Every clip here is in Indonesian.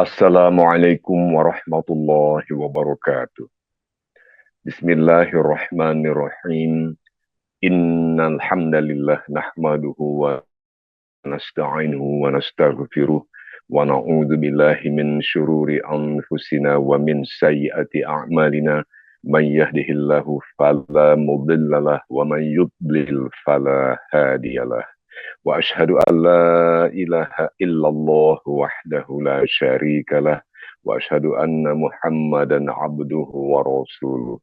Assalamualaikum warahmatullahi wabarakatuh. Bismillahirrahmanirrahim. Innal hamdalillah nahmaduhu wa nasta'inuhu wa nastaghfiruh wa na'udzu billahi min syururi anfusina wa min sayyiati a'malina. Man yahdihillahu fala mudhillalah wa man yudlil fala hadiyalah. وأشهد أن لا إله إلا الله وحده لا شريك له وأشهد أن محمدا عبده ورسوله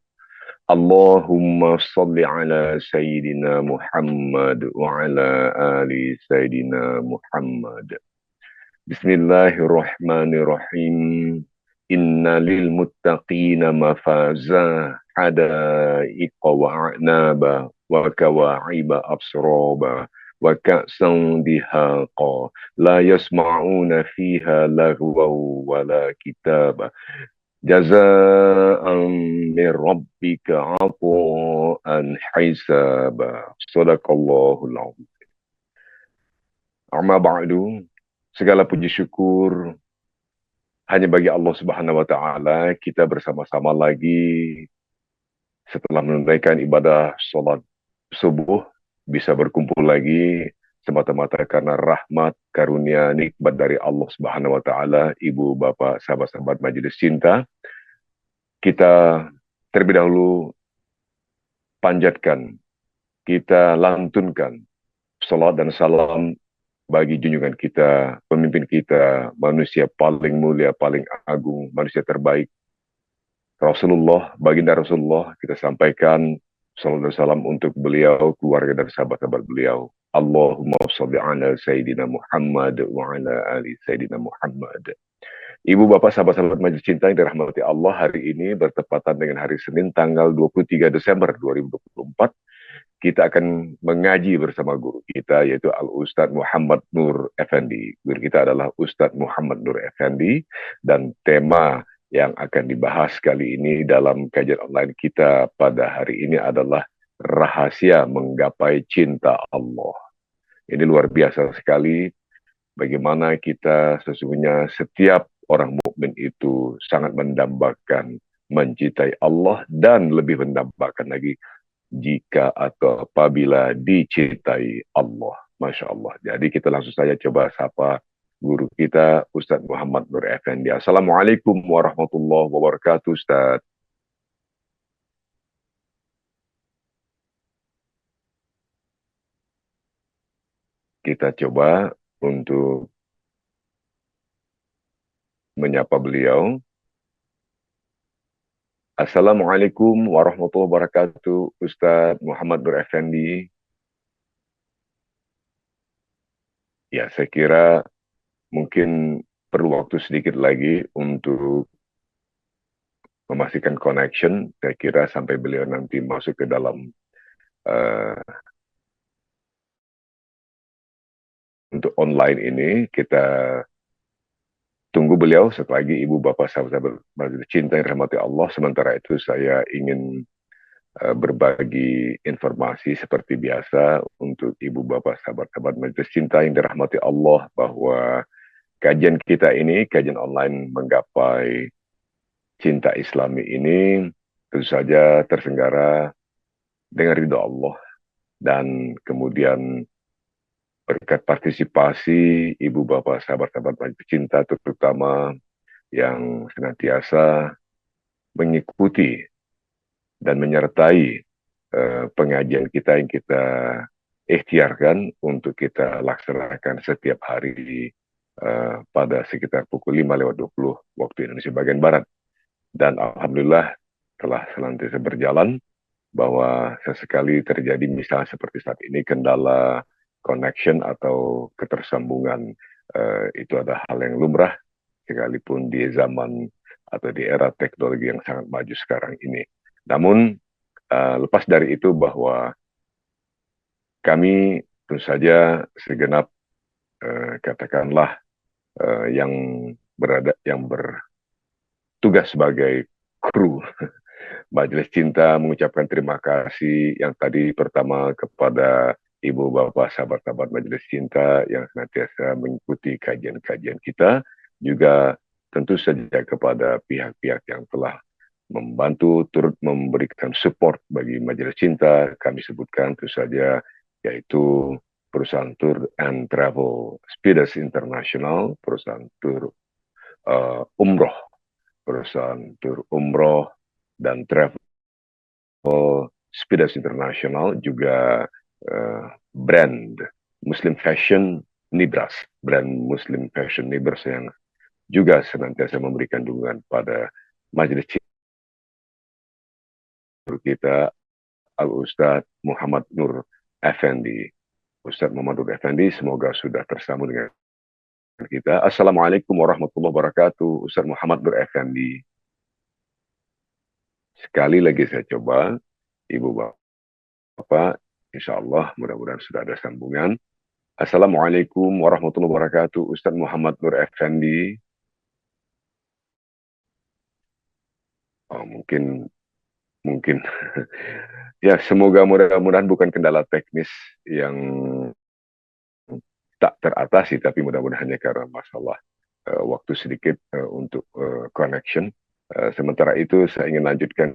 اللهم صل على سيدنا محمد وعلى آل سيدنا محمد بسم الله الرحمن الرحيم إن للمتقين مفازا حدائق وأعنابا وكواعب أبصرابا وكأسا دهاقا لا يسمعون فيها لغوا ولا كتابا جزاء من ربك عطاء حسابا صدق الله العظيم. Amma ba'du, segala puji syukur hanya bagi Allah Subhanahu wa taala. Kita bersama-sama lagi setelah menunaikan ibadah sholat subuh bisa berkumpul lagi semata-mata karena rahmat karunia nikmat dari Allah Subhanahu wa taala. Ibu, bapak, sahabat-sahabat majelis cinta, kita terlebih dahulu panjatkan, kita lantunkan salat dan salam bagi junjungan kita, pemimpin kita, manusia paling mulia, paling agung, manusia terbaik, Rasulullah, baginda Rasulullah. Kita sampaikan salam dan salam untuk beliau, keluarga dan sahabat-sahabat beliau. Allahumma sholli ala Sayyidina Muhammad wa ala ali Sayyidina Muhammad. Ibu, bapak, sahabat-sahabat majelis cinta yang dirahmati Allah, hari ini bertepatan dengan hari Senin tanggal 23 Desember 2024. Kita akan mengaji bersama guru kita, yaitu Al-Ustadz Muhammad Nur Effendi. Guru kita adalah Ustadz Muhammad Nur Effendi, dan tema yang akan dibahas kali ini dalam kajian online kita pada hari ini adalah rahasia menggapai cinta Allah. Ini luar biasa sekali, bagaimana kita sesungguhnya setiap orang mukmin itu sangat mendambakan mencintai Allah, dan lebih mendambakan lagi jika atau apabila dicintai Allah. Masya Allah. Jadi kita langsung saja coba sapa guru kita, Ustadz Muhammad Nur Effendi. Assalamualaikum warahmatullahi wabarakatuh, Ustadz. Kita coba untuk menyapa beliau. Assalamualaikum warahmatullahi wabarakatuh, Ustadz Muhammad Nur Effendi. Ya, saya kira mungkin perlu waktu sedikit lagi untuk memastikan connection. Saya kira sampai beliau nanti masuk ke dalam untuk online ini, kita tunggu beliau. Setelah lagi, ibu, bapak, sahabat-sahabat majelis cinta yang dirahmati Allah. Sementara itu saya ingin berbagi informasi seperti biasa untuk ibu, bapak, sahabat-sahabat majelis cinta yang dirahmati Allah, bahwa kajian kita ini, kajian online menggapai cinta Islami ini, tentu saja terselenggara dengan ridho Allah, dan kemudian berkat partisipasi ibu, bapak, sahabat-sahabat majelis cinta, terutama yang senantiasa mengikuti dan menyertai pengajian kita yang kita ikhtiarkan untuk kita laksanakan setiap hari pada sekitar pukul 5:20 waktu Indonesia bagian Barat. Dan alhamdulillah telah senantiasa berjalan, bahwa sesekali terjadi misalnya seperti saat ini kendala connection atau ketersambungan, itu adalah hal yang lumrah sekalipun di zaman atau di era teknologi yang sangat maju sekarang ini. Namun lepas dari itu, bahwa kami tentu saja segenap katakanlah yang bertugas sebagai kru majelis cinta mengucapkan terima kasih yang tadi pertama kepada ibu, bapak, sahabat-sahabat majelis cinta yang senantiasa mengikuti kajian-kajian kita, juga tentu saja kepada pihak-pihak yang telah membantu turut memberikan support bagi Majelis Cinta. Kami sebutkan tentu saja yaitu perusahaan Tour and Travel Spidas International, perusahaan tur umroh, perusahaan tur umroh dan travel Spidas International, juga brand Muslim Fashion Nibras, brand Muslim Fashion Nibras yang juga senantiasa memberikan dukungan pada Majelis Cinta kita, Al-Ustadz Muhammad Nur Effendi. Ustadz Muhammad Nur Effendi, semoga sudah tersambung dengan kita. Assalamualaikum warahmatullahi wabarakatuh, Ustadz Muhammad Nur Effendi. Sekali lagi saya coba, Ibu Bapak, insya Allah mudah-mudahan sudah ada sambungan. Assalamualaikum warahmatullahi wabarakatuh, Ustadz Muhammad Nur Effendi. Oh, mungkin ya, semoga mudah-mudahan bukan kendala teknis yang tak teratasi, tapi mudah-mudahan hanya karena masalah waktu sedikit untuk connection. Sementara itu saya ingin lanjutkan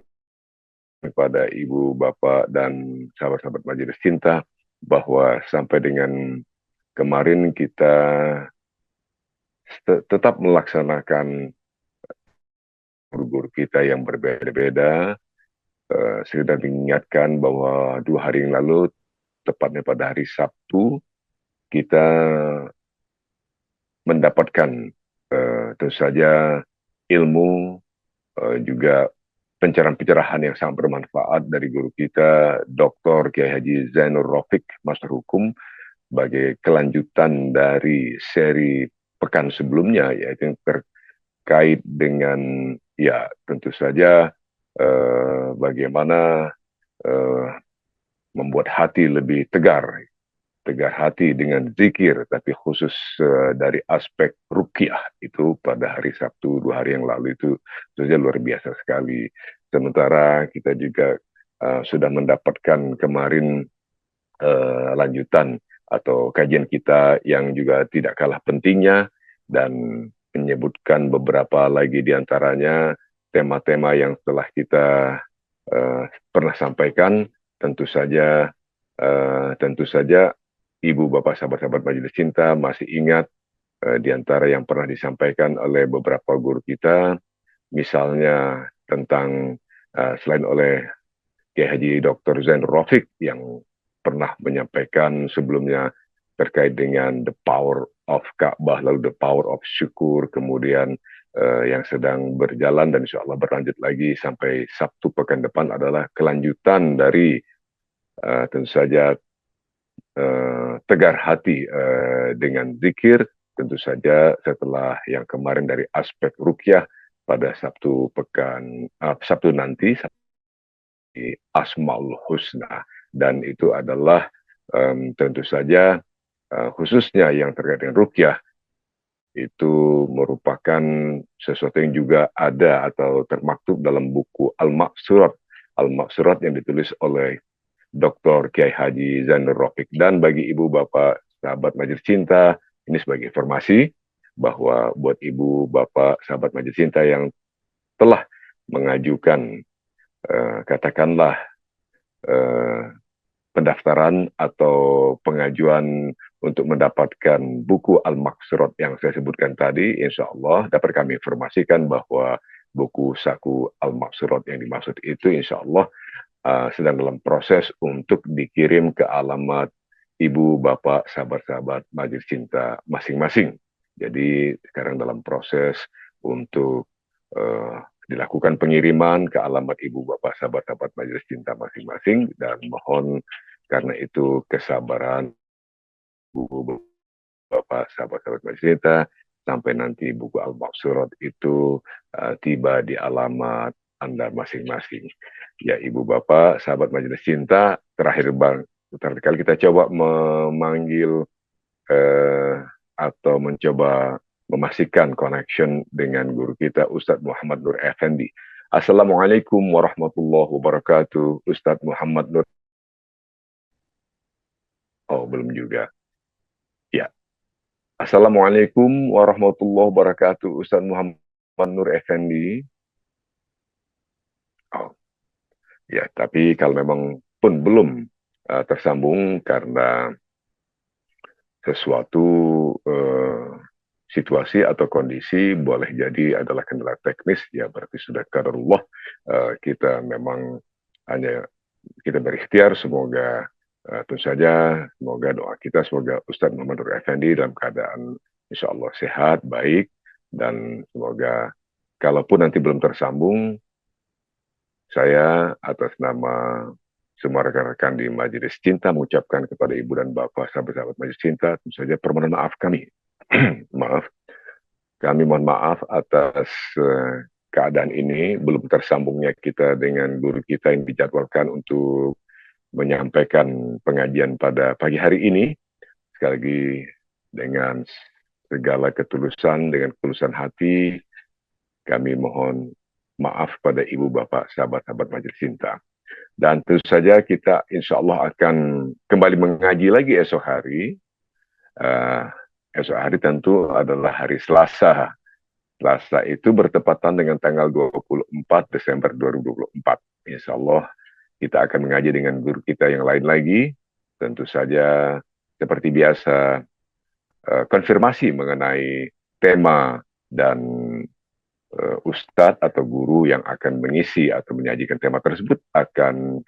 kepada Ibu, Bapak, dan sahabat-sahabat Majelis Cinta bahwa sampai dengan kemarin kita tetap melaksanakan guru-guru kita yang berbeda-beda. Saya mengingatkan bahwa 2 hari yang lalu, tepatnya pada hari Sabtu, kita mendapatkan tentu saja ilmu, juga pencerahan-pencerahan yang sangat bermanfaat dari guru kita, Dr. Kiai Haji Zainur Rafiq, Master Hukum, sebagai kelanjutan dari seri pekan sebelumnya, yaitu yang terkait dengan, ya tentu saja, bagaimana membuat hati lebih tegar hati dengan zikir, tapi khusus dari aspek ruqyah itu pada hari Sabtu 2 hari yang lalu itu saja luar biasa sekali. Sementara kita juga sudah mendapatkan kemarin lanjutan atau kajian kita yang juga tidak kalah pentingnya, dan menyebutkan beberapa lagi diantaranya tema-tema yang telah kita pernah sampaikan. Tentu saja Ibu, Bapak, sahabat-sahabat Majelis Cinta masih ingat di antara yang pernah disampaikan oleh beberapa guru kita, misalnya tentang selain oleh Kiai Haji Dr. Zainur Rafiq yang pernah menyampaikan sebelumnya terkait dengan the power of Ka'bah, lalu the power of syukur, kemudian yang sedang berjalan dan insya Allah berlanjut lagi sampai Sabtu pekan depan adalah kelanjutan dari tentu saja tegar hati dengan zikir, tentu saja setelah yang kemarin dari aspek ruqyah pada Sabtu nanti, Asmaul Husna, dan itu adalah tentu saja khususnya yang terkait dengan ruqyah itu merupakan sesuatu yang juga ada atau termaktub dalam buku Al-Maqsurat yang ditulis oleh Dr. Kiai Haji Zainur Rafiq. Dan bagi Ibu, Bapak, sahabat Majelis Cinta, ini sebagai informasi bahwa buat Ibu, Bapak, sahabat Majelis Cinta yang telah mengajukan katakanlah pendaftaran atau pengajuan untuk mendapatkan buku Al-Maqsurat yang saya sebutkan tadi, insya Allah dapat kami informasikan bahwa buku saku Al-Maqsurat yang dimaksud itu insya Allah sedang dalam proses untuk dikirim ke alamat Ibu, Bapak, sahabat-sahabat Majelis Cinta masing-masing. Jadi sekarang dalam proses untuk dilakukan pengiriman ke alamat Ibu, Bapak, sahabat-sahabat Majelis Cinta masing-masing, dan mohon karena itu kesabaran Ibu, Bapak, sahabat-sahabat Majelis Cinta sampai nanti buku Al-Maqsurat itu tiba di alamat Anda masing-masing. Ya, Ibu, Bapak, sahabat Majelis Cinta, terakhir kali kita coba memanggil atau mencoba memastikan connection dengan guru kita, Ustadz Muhammad Nur Effendi. Assalamualaikum warahmatullahi wabarakatuh, Ustadz Muhammad Nur. Oh, belum juga. Ya. Assalamualaikum warahmatullahi wabarakatuh, Ustadz Muhammad Nur Effendi. Oh, ya, tapi kalau memang pun belum tersambung karena sesuatu eh, situasi atau kondisi, boleh jadi adalah kendala teknis, ya berarti sudah qadarullah. Kita memang hanya kita berikhtiar, semoga tentu saja, semoga doa kita, semoga Ustadz Muhammad Nur Effendi dalam keadaan insya Allah sehat, baik, dan semoga kalaupun nanti belum tersambung, saya atas nama semua rekan-rekan di Majelis Cinta mengucapkan kepada Ibu dan Bapak, sahabat-sahabat Majelis Cinta, tentu saja permohonan maaf kami. Maaf, kami mohon maaf atas keadaan ini, belum tersambungnya kita dengan guru kita yang dijadwalkan untuk menyampaikan pengajian pada pagi hari ini. Sekali lagi dengan segala ketulusan, dengan ketulusan hati, kami mohon maaf pada ibu bapak, sahabat-sahabat Majelis Cinta. Dan tentu saja kita insya Allah akan kembali mengaji lagi esok hari. Esok hari tentu adalah hari Selasa. Selasa itu bertepatan dengan tanggal 24 Desember 2024. Insya Allah kita akan mengaji dengan guru kita yang lain lagi. Tentu saja seperti biasa konfirmasi mengenai tema dan ustadz atau guru yang akan mengisi atau menyajikan tema tersebut akan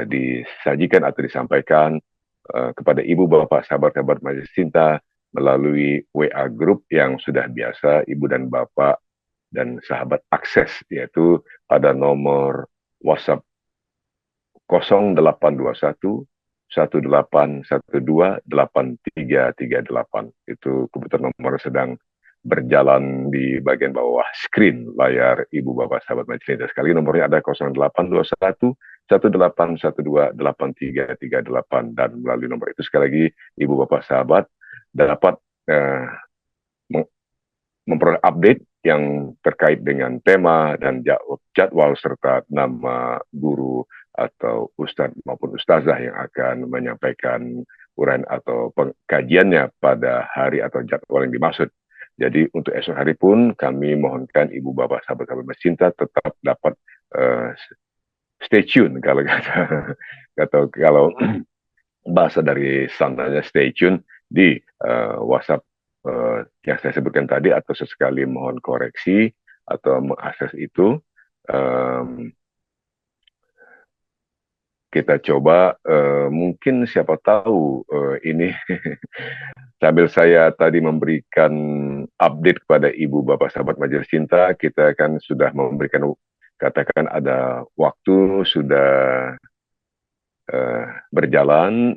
disajikan atau disampaikan kepada ibu bapak sahabat-sahabat Majelis Cinta melalui WA group yang sudah biasa ibu dan bapak dan sahabat akses, yaitu pada nomor WhatsApp 0821 18128338. Itu kebetulan nomor sedang berjalan di bagian bawah screen layar ibu bapak sahabat Majelis Cinta. Sekali nomornya ada 0821 18128338, dan melalui nomor itu sekali lagi ibu bapak sahabat dapat memperoleh update yang terkait dengan tema dan jadwal serta nama guru atau ustadz maupun ustazah yang akan menyampaikan uraian atau pengkajiannya pada hari atau jadwal yang dimaksud. Jadi untuk esok hari pun kami mohonkan ibu bapak sahabat-sahabat Cinta tetap dapat stay tune, kalau kata atau kalau bahasa dari sananya stay tune di WhatsApp yang saya sebutkan tadi, atau sesekali mohon koreksi atau mengakses itu. Kita coba mungkin siapa tahu ini sambil saya tadi memberikan update kepada ibu bapak sahabat Majelis Cinta, kita kan sudah memberikan, katakan ada waktu sudah berjalan.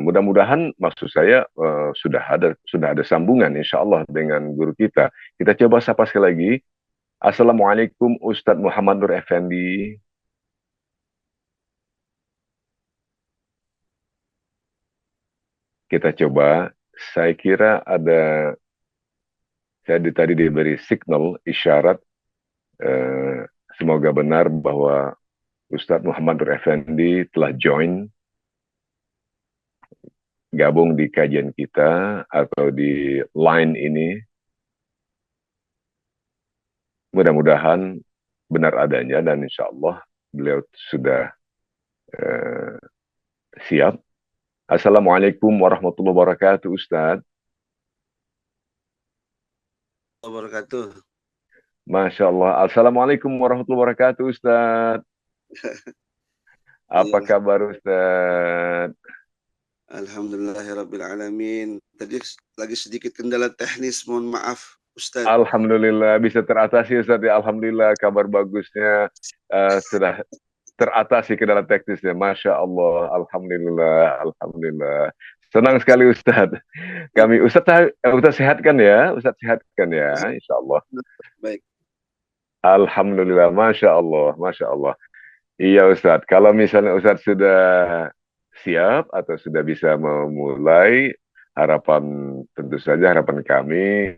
Mudah-mudahan maksud saya sudah ada sambungan insya Allah dengan guru kita. Kita coba sapa sekali lagi. Assalamualaikum Ustadz Muhammad Nur Effendi. Kita coba. Saya kira ada, saya tadi diberi signal isyarat. Semoga benar bahwa Ustadz Muhammad Nur Effendi telah join, gabung di kajian kita atau di line ini. Mudah-mudahan benar adanya dan insya Allah beliau sudah siap. Assalamualaikum warahmatullahi wabarakatuh, Ustadz. Wabarakatuh. Masya Allah. Assalamualaikum warahmatullahi wabarakatuh, Ustadz. Apa kabar, Ustadz? Alhamdulillahirrabbilalamin. Tadi lagi sedikit kendala teknis, mohon maaf, Ustadz. Alhamdulillah bisa teratasi, Ustadz. Ya, alhamdulillah kabar bagusnya sudah teratasi kendala teknisnya. Masya Allah. Alhamdulillah. Alhamdulillah. Senang sekali, Ustadz. Kami Ustadz sehatkan ya, Ustadz sehatkan ya, insya Allah. Baik. Alhamdulillah, masya Allah, masya Allah. Iya Ustadz, kalau misalnya Ustadz sudah siap atau sudah bisa memulai, tentu saja harapan kami,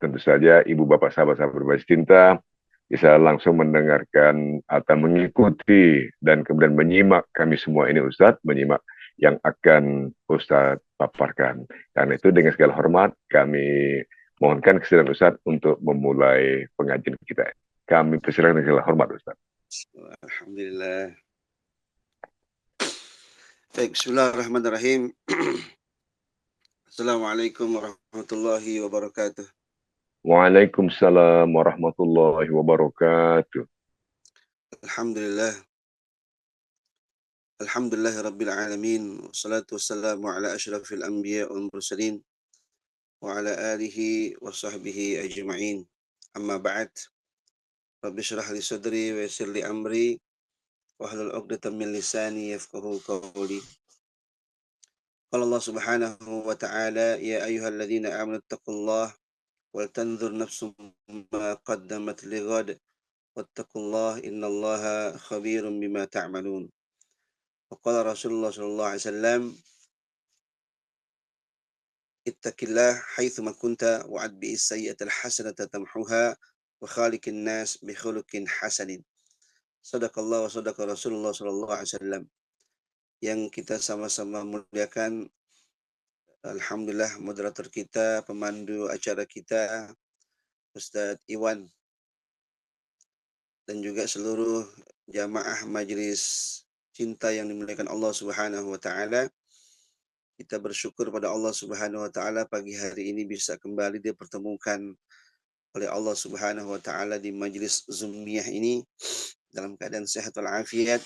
tentu saja ibu bapak sahabat-sahabat Majelis Cinta bisa langsung mendengarkan atau mengikuti dan kemudian menyimak kami semua ini Ustadz, menyimak yang akan Ustadz paparkan. Karena itu dengan segala hormat kami Mohonkan kesediaan Ustaz untuk memulai pengajian kita. Kami persilakan dengan segala hormat Ustaz. Alhamdulillah. Baik, bismillahirrahmanirrahim. Assalamualaikum warahmatullahi wabarakatuh. Waalaikumsalam warahmatullahi wabarakatuh. Alhamdulillah. Alhamdulillah Rabbil Alamin. Wassalatu wassalamu ala ashrafil anbiya wal mursalin. Wa ala alihi wa sahbihi ajma'in. Amma ba'd. Rabbi syrah li sadri wa yassir li amri. Wahlul 'uqdatam min lisani yafqahu qawli. Qala Allah Subhanahu wa ta'ala, ya ayyuhalladzina amanu taqullaha wal tanzur nafsum ma qaddamat lighad wattaqullaha innallaha khabirum bima ta'malun. Wa qala Rasulullah sallallahu alaihi wasallam, ittaqillah haitsu ma kunta wa adbi'is sayyi'atal hasanata tamhuha wa khaliqin nas bi khuluqin hasanin. Sadaqallah wa sadaqa Rasulullah sallallahu alaihi wasallam. Yang kita sama-sama muliakan, alhamdulillah moderator kita, pemandu acara kita, Ustadz Iwan, dan juga seluruh jamaah majelis cinta yang dimuliakan Allah Subhanahu wa taala. Kita bersyukur pada Allah Subhanahu wa taala pagi hari ini bisa kembali dipertemukan oleh Allah Subhanahu wa taala di majelis Zummiyah ini dalam keadaan sehat walafiat.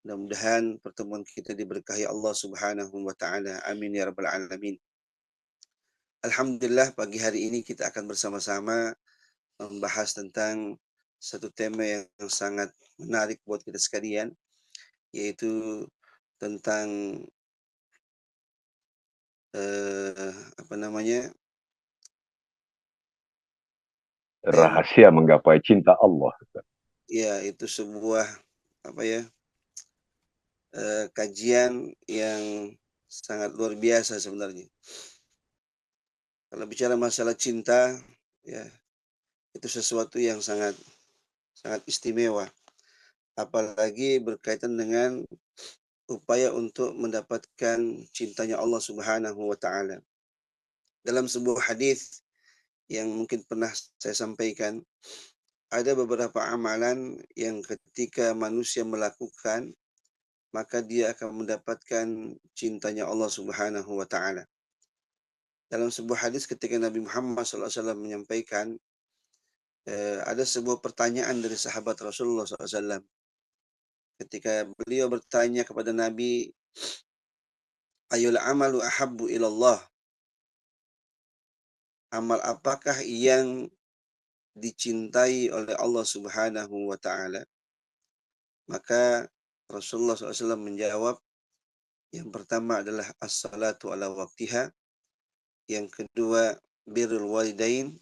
Mudah-mudahan pertemuan kita diberkahi Allah Subhanahu wa taala. Amin ya rabbal alamin. Alhamdulillah pagi hari ini kita akan bersama-sama membahas tentang satu tema yang sangat menarik buat kita sekalian, yaitu tentang apa namanya? Tema, Rahasia menggapai cinta Allah. Ustaz. ya itu sebuah apa ya? Kajian yang sangat luar biasa sebenarnya. Kalau bicara masalah cinta, ya itu sesuatu yang sangat sangat istimewa, apalagi berkaitan dengan upaya untuk mendapatkan cintanya Allah Subhanahu wa taala. Dalam sebuah hadis yang mungkin pernah saya sampaikan, ada beberapa amalan yang ketika manusia melakukan, maka dia akan mendapatkan cintanya Allah Subhanahu wa taala. Dalam sebuah hadis ketika Nabi Muhammad SAW menyampaikan, ada sebuah pertanyaan dari sahabat Rasulullah SAW. Ketika beliau bertanya kepada Nabi, ayul amalu ahabbu ilallah. Amal apakah yang dicintai oleh Allah Subhanahu wa taala? Maka Rasulullah SAW menjawab, yang pertama adalah as-salatu ala waktiha, yang kedua birrul walidain,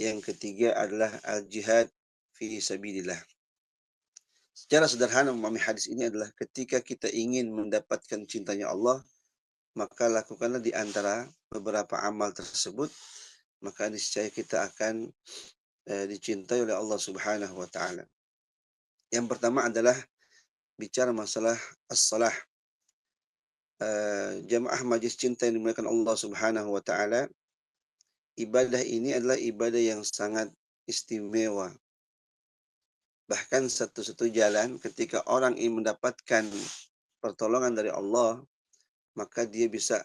yang ketiga adalah al-jihad fi sabilillah. Secara sederhana memahami hadis ini adalah ketika kita ingin mendapatkan cintanya Allah, maka lakukanlah di antara beberapa amal tersebut, maka niscaya kita akan dicintai oleh Allah Subhanahu wa taala. Yang pertama adalah bicara masalah as-salah. Jamaah majlis cinta yang dimuliakan Allah Subhanahu wa taala, ibadah ini adalah ibadah yang sangat istimewa. Bahkan satu-satu jalan ketika orang ingin mendapatkan pertolongan dari Allah, maka dia bisa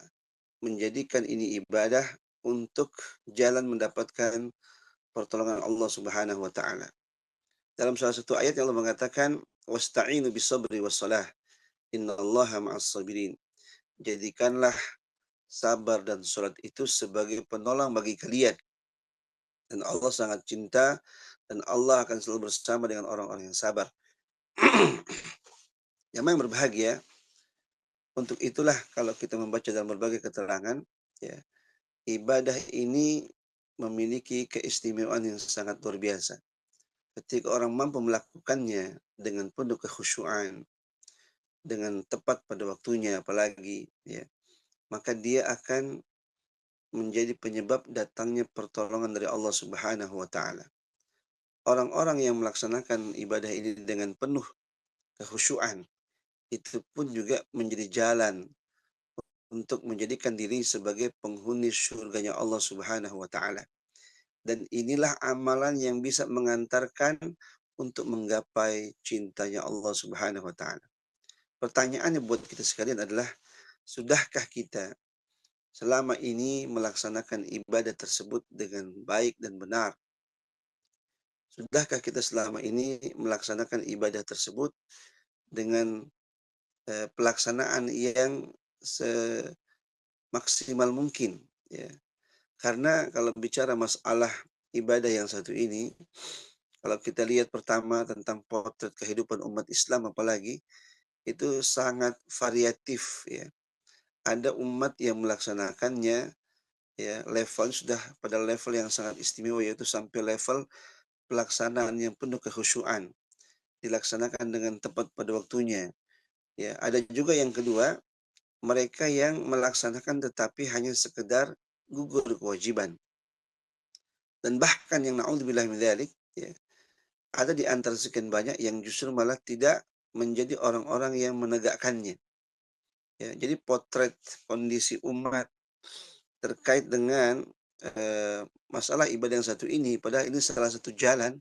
menjadikan ini ibadah untuk jalan mendapatkan pertolongan Allah Subhanahu wa taala. Dalam salah satu ayat yang Allah mengatakan, wasta'inu bisabri wassalah, innallaha ma'as sabirin. Jadikanlah sabar dan salat itu sebagai penolong bagi kalian. Dan Allah sangat cinta dan Allah akan selalu bersama dengan orang-orang yang sabar. Yang yang berbahagia, untuk itulah kalau kita membaca dalam berbagai keterangan, ya, ibadah ini memiliki keistimewaan yang sangat luar biasa. Ketika orang mampu melakukannya dengan penuh kekhusyuan, dengan tepat pada waktunya apalagi, ya, maka dia akan menjadi penyebab datangnya pertolongan dari Allah Subhanahu wa taala. Orang-orang yang melaksanakan ibadah ini dengan penuh kekhusyuan, itu pun juga menjadi jalan untuk menjadikan diri sebagai penghuni surganya Allah Subhanahu wa taala. Dan inilah amalan yang bisa mengantarkan untuk menggapai cintanya Allah Subhanahu wa taala. Pertanyaannya buat kita sekalian adalah, sudahkah kita selama ini melaksanakan ibadah tersebut dengan baik dan benar? Sudahkah kita selama ini melaksanakan ibadah tersebut dengan pelaksanaan yang semaksimal mungkin, ya. Karena kalau bicara masalah ibadah yang satu ini, kalau kita lihat pertama tentang potret kehidupan umat Islam apalagi, itu sangat variatif, ya. Ada umat yang melaksanakannya, ya, level sudah pada level yang sangat istimewa, yaitu sampai level pelaksanaan yang penuh kekhusyuan, dilaksanakan dengan tepat pada waktunya, ya. Ada juga yang kedua, mereka yang melaksanakan tetapi hanya sekedar gugur kewajiban. Dan bahkan yang naudzubillah min dzalik, ya, ada di antara sekian banyak yang justru malah tidak menjadi orang-orang yang menegakkannya. Ya, jadi potret kondisi umat terkait dengan masalah ibadah yang satu ini, padahal ini salah satu jalan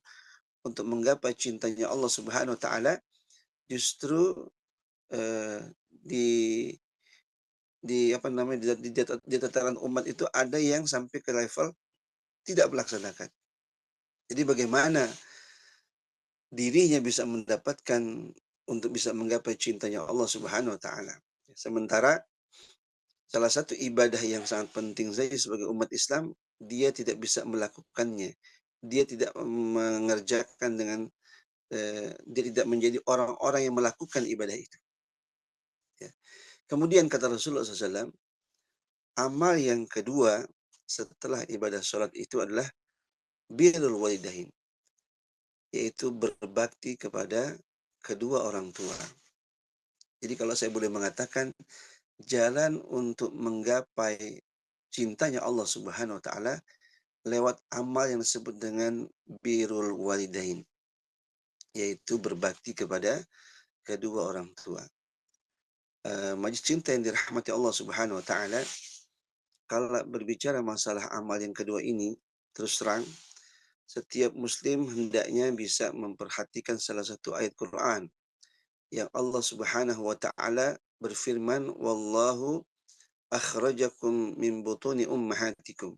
untuk menggapai cintanya Allah Subhanahu wa taala, justru di apa namanya, di tataran umat itu ada yang sampai ke level tidak melaksanakan. Jadi bagaimana dirinya bisa mendapatkan untuk bisa menggapai cintanya Allah Subhanahu wa taala. Sementara salah satu ibadah yang sangat penting saya sebagai umat Islam, dia tidak bisa melakukannya. Dia tidak mengerjakan dengan dia tidak menjadi orang-orang yang melakukan ibadah itu, ya. Kemudian kata Rasulullah SAW, amal yang kedua setelah ibadah sholat itu adalah birrul walidain, yaitu berbakti kepada kedua orang tua. Jadi kalau saya boleh mengatakan, jalan untuk menggapai cintanya Allah Subhanahu wa taala lewat amal yang disebut dengan birrul walidain, yaitu berbakti kepada kedua orang tua. Majelis cinta yang dirahmati Allah Subhanahu wa taala, kalau berbicara masalah amal yang kedua ini, terus terang setiap muslim hendaknya bisa memperhatikan salah satu ayat Quran yang Allah Subhanahu wa taala berfirman, wallahu akhrajakum min butuni ummahatikum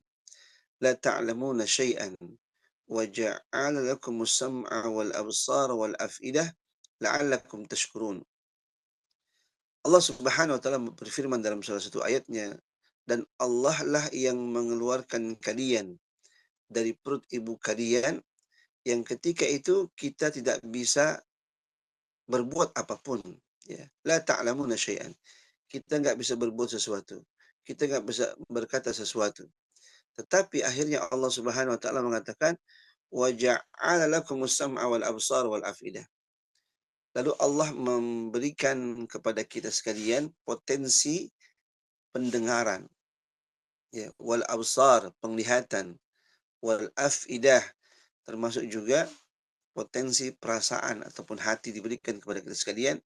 la ta'lamuna syai'an wa ja'ala lakumus sam'a wal absara wal af'idah la'allakum tashkurun. Allah Subhanahu wa taala berfirman dalam salah satu ayatnya, dan Allah lah yang mengeluarkan kalian dari perut ibu kalian, yang ketika itu kita tidak bisa berbuat apapun, ya. La ta'lamuna syai'an. Kita nggak bisa berbuat sesuatu. Kita nggak bisa berkata sesuatu. Tetapi akhirnya Allah Subhanahu wa taala mengatakan, wa ja'ala lakumus sam'a wal absar wal afidah. Lalu Allah memberikan kepada kita sekalian potensi pendengaran, ya, wal absar penglihatan, wal afidah termasuk juga potensi perasaan ataupun hati diberikan kepada kita sekalian.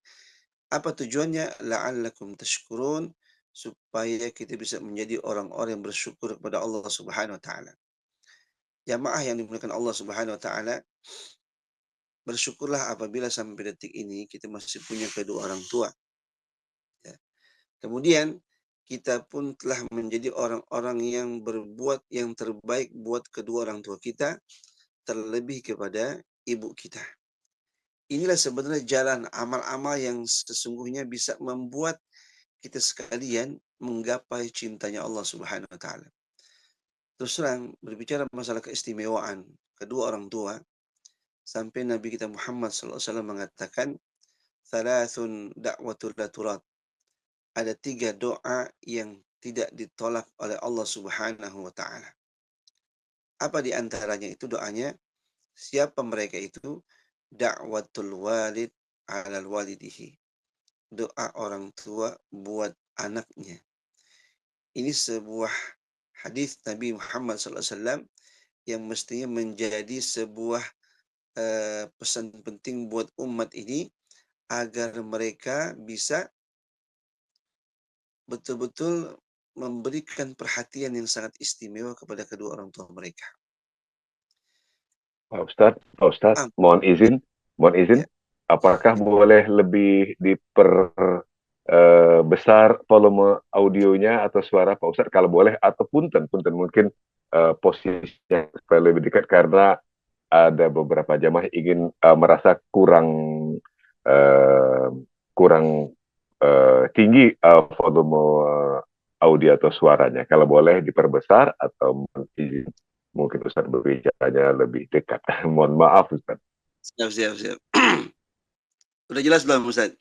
Apa tujuannya? La'allakum tashkurun, supaya kita bisa menjadi orang-orang yang bersyukur kepada Allah Subhanahu wa taala. Jamaah yang dimuliakan Allah Subhanahu wa taala, bersyukurlah apabila sampai detik ini kita masih punya kedua orang tua, ya. Kemudian kita pun telah menjadi orang-orang yang berbuat yang terbaik buat kedua orang tua kita, terlebih kepada ibu kita. Inilah sebenarnya jalan amal-amal yang sesungguhnya bisa membuat kita sekalian menggapai cintanya Allah Subhanahu wa taala. Terus terang berbicara masalah keistimewaan kedua orang tua, sampai Nabi kita Muhammad SAW mengatakan, "Thalathun da'watul la turad." Ada 3 doa yang tidak ditolak oleh Allah Subhanahu wa taala. Apa di antaranya itu doanya? Siapa mereka itu? Da'watul walid 'alal walidihi. Doa orang tua buat anaknya. Ini sebuah hadis Nabi Muhammad SAW yang mestinya menjadi sebuah pesan penting buat umat ini, agar mereka bisa betul-betul memberikan perhatian yang sangat istimewa kepada kedua orang tua mereka. Pak Ustadz, Paham? mohon izin, Ya, apakah boleh lebih besar volume audionya atau suara Pak Ustadz kalau boleh, atau punten mungkin posisinya supaya lebih dekat karena ada beberapa jamaah ingin merasa eh, kurang tinggi volume audio atau suaranya. Kalau boleh diperbesar atau mungkin Ustaz berbicaranya lebih dekat. Mohon maaf Ustaz. siap, siap, siap. Udah jelas belum, Ustaz?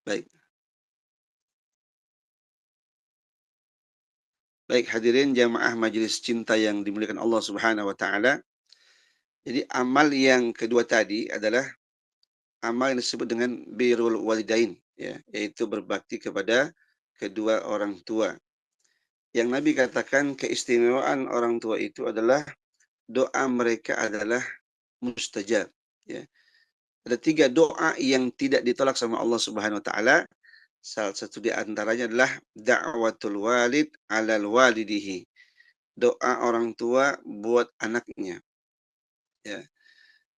Baik. Baik, hadirin jamaah majelis cinta yang dimuliakan Allah Subhanahu wa taala. Jadi amal yang kedua tadi adalah amal yang disebut dengan birrul walidain, ya, yaitu berbakti kepada kedua orang tua. Yang Nabi katakan keistimewaan orang tua itu adalah doa mereka adalah mustajab, ya. Ada 3 doa yang tidak ditolak sama Allah Subhanahu wa taala. Salah satu di antaranya adalah da'watul walid 'alal walidihi. Doa orang tua buat anaknya, ya.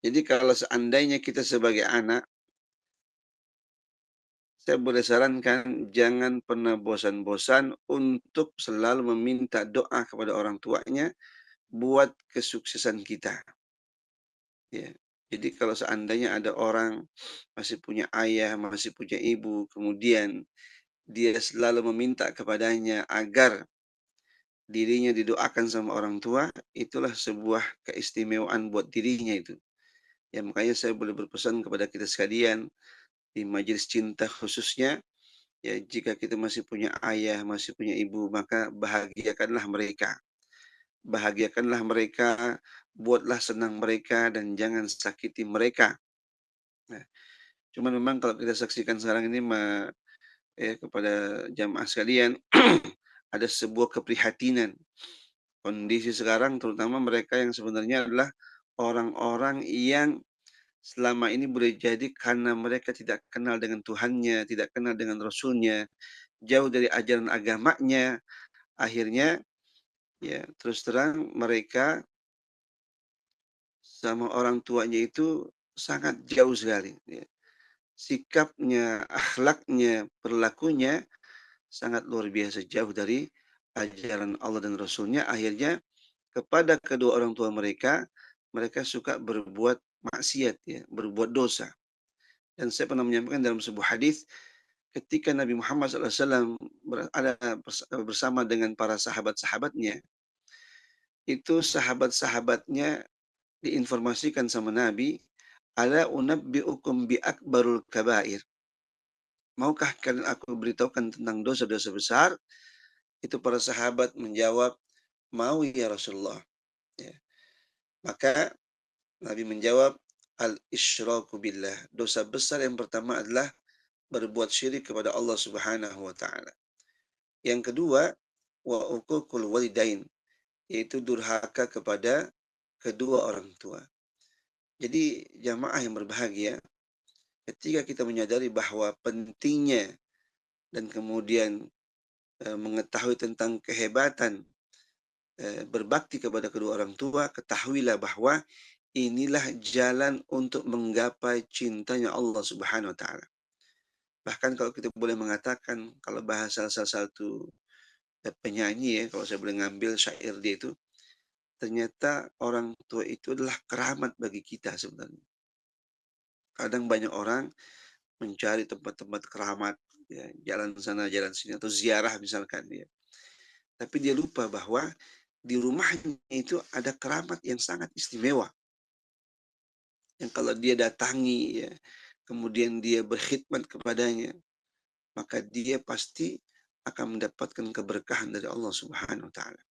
Jadi kalau seandainya kita sebagai anak, saya boleh sarankan jangan pernah bosan-bosan untuk selalu meminta doa kepada orang tuanya buat kesuksesan kita, ya. Jadi kalau seandainya ada orang masih punya ayah, masih punya ibu, kemudian dia selalu meminta kepadanya agar dirinya didoakan sama orang tua, itulah sebuah keistimewaan buat dirinya itu. Ya makanya saya boleh berpesan kepada kita sekalian, di majelis cinta khususnya, ya jika kita masih punya ayah, masih punya ibu, maka bahagiakanlah mereka. Bahagiakanlah mereka, buatlah senang mereka, dan jangan sakiti mereka. Nah, cuman memang kalau kita saksikan sekarang ini, kepada jamaah sekalian, ada sebuah keprihatinan. Kondisi sekarang terutama mereka yang sebenarnya adalah orang-orang yang selama ini boleh jadi karena mereka tidak kenal dengan Tuhannya, tidak kenal dengan Rasulnya, jauh dari ajaran agamanya, akhirnya ya terus terang mereka sama orang tuanya itu sangat jauh sekali, ya. Sikapnya, akhlaknya, perilakunya sangat luar biasa jauh dari ajaran Allah dan Rasulnya. Akhirnya kepada kedua orang tua mereka, mereka suka berbuat maksiat, ya, berbuat dosa. Dan saya pernah menyampaikan dalam sebuah hadis, ketika Nabi Muhammad SAW ada bersama dengan para sahabat-sahabatnya, itu sahabat-sahabatnya diinformasikan sama Nabi, "Ala unabbi'ukum bi akbarul kabair." Maukah kalian aku beritahukan tentang dosa-dosa besar? Itu para sahabat menjawab, "Mau ya Rasulullah." Ya. Maka Nabi menjawab, "Al-isyraku billah." Dosa besar yang pertama adalah berbuat syirik kepada Allah Subhanahu wa taala. Yang kedua, wa uququl walidain, yaitu durhaka kepada kedua orang tua. Jadi jamaah yang berbahagia, ketika kita menyadari bahwa pentingnya dan kemudian mengetahui tentang kehebatan berbakti kepada kedua orang tua, ketahuilah bahwa inilah jalan untuk menggapai cintanya Allah Subhanahu wa taala. Bahkan kalau kita boleh mengatakan, kalau bahasa salah satu penyanyi, ya, kalau saya boleh ngambil syair dia itu, ternyata orang tua itu adalah keramat bagi kita sebenarnya. Kadang banyak orang mencari tempat-tempat keramat, ya, jalan sana, jalan sini, atau ziarah misalkan, ya. Tapi dia lupa bahwa di rumahnya itu ada keramat yang sangat istimewa. Yang kalau dia datangi, ya, kemudian dia berkhidmat kepadanya, maka dia pasti akan mendapatkan keberkahan dari Allah Subhanahu wa taala.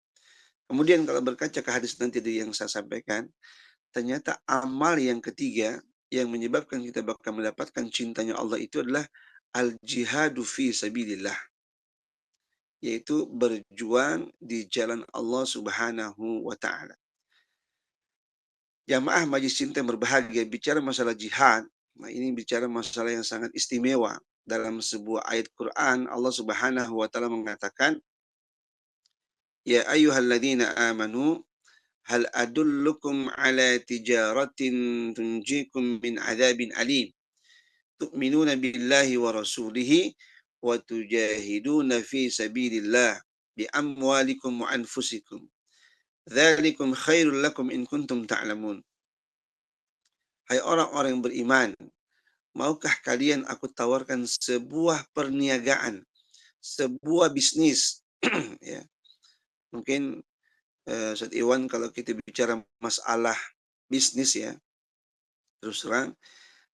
Kemudian kalau berkaca ke hadis nanti yang saya sampaikan, ternyata amal yang ketiga yang menyebabkan kita bakal mendapatkan cintanya Allah itu adalah al-jihadu fi sabilillah, yaitu berjuang di jalan Allah Subhanahu wa taala. Jamaah majlis cinta yang berbahagia, bicara masalah jihad, Nah, ini bicara masalah yang sangat istimewa. Dalam sebuah ayat Quran, Allah Subhanahu wa taala mengatakan, "Ya ayyuhalladzina amanu, hal adullukum ala tijaratin tunjikum min adzabin alim, tu'minuna billahi wa rasulihi wa tujahiduna fi sabilillah bi amwalikum wa anfusikum. Dzalikum khairul lakum in kuntum ta'lamun." Hai orang-orang yang beriman, maukah kalian aku tawarkan sebuah perniagaan, sebuah bisnis, ya. Mungkin Ustaz Iwan, kalau kita bicara masalah bisnis ya, terus terang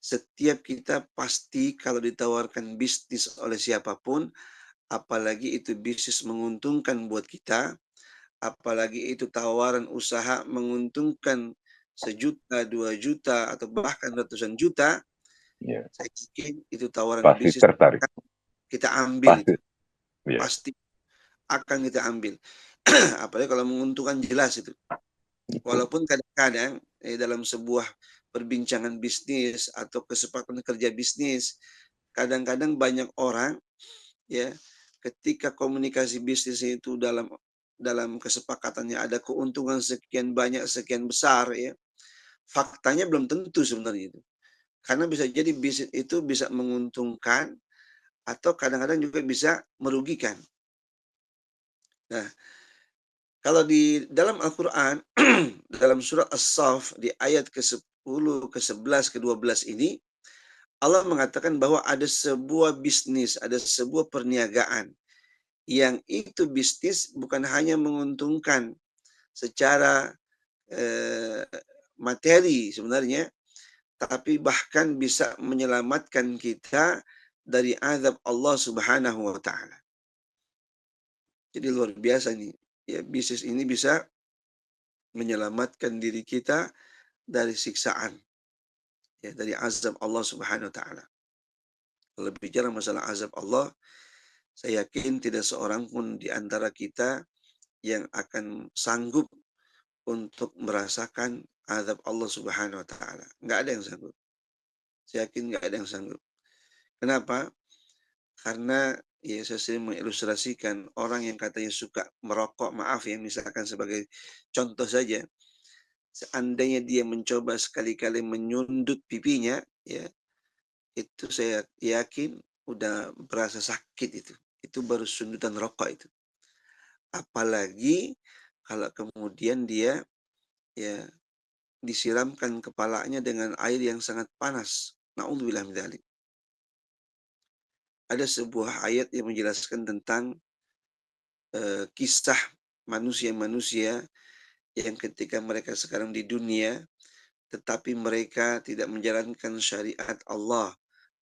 setiap kita pasti kalau ditawarkan bisnis oleh siapapun, apalagi itu bisnis menguntungkan buat kita, apalagi itu tawaran usaha menguntungkan 1 juta, 2 juta, atau bahkan ratusan juta, Ya, saya yakin itu tawaran pasti bisnis tertarik. kita ambil Pasti, itu. ya, Pasti akan kita ambil. Apalagi kalau menguntungkan, jelas itu. betul. Walaupun kadang-kadang dalam sebuah perbincangan bisnis atau kesepakatan kerja bisnis, kadang-kadang banyak orang ya, ketika komunikasi bisnis itu dalam dalam kesepakatannya ada keuntungan sekian banyak, sekian besar ya, faktanya belum tentu sebenarnya itu. Karena bisa jadi bisnis itu bisa menguntungkan atau kadang-kadang juga bisa merugikan. Nah, kalau di dalam Al-Quran, dalam surat As-Saff di ayat ke-10, ke-11, ke-12 ini, Allah mengatakan bahwa ada sebuah bisnis, ada sebuah perniagaan, yang itu bisnis bukan hanya menguntungkan secara eh, materi sebenarnya, tapi bahkan bisa menyelamatkan kita dari azab Allah Subhanahu wa taala. Jadi luar biasa nih. Ya, bisnis ini bisa menyelamatkan diri kita dari siksaan, ya, dari azab Allah Subhanahu wa taala. Kalau bicara masalah azab Allah, saya yakin tidak seorang pun di antara kita yang akan sanggup untuk merasakan azab Allah Subhanahu wa taala. Enggak ada yang sanggup. Saya yakin enggak ada yang sanggup. Kenapa? Karena ya, saya sering mengilustrasikan orang yang katanya suka merokok, maaf ya, misalkan sebagai contoh saja, seandainya dia mencoba sekali-kali menyundut pipinya, ya, itu saya yakin udah berasa sakit itu. Itu baru sundutan rokok itu. Apalagi kalau kemudian dia ya disiramkan kepalanya dengan air yang sangat panas. Na'udzubillah min dzalik. Ada sebuah ayat yang menjelaskan tentang kisah manusia-manusia yang ketika mereka sekarang di dunia, tetapi mereka tidak menjalankan syariat Allah.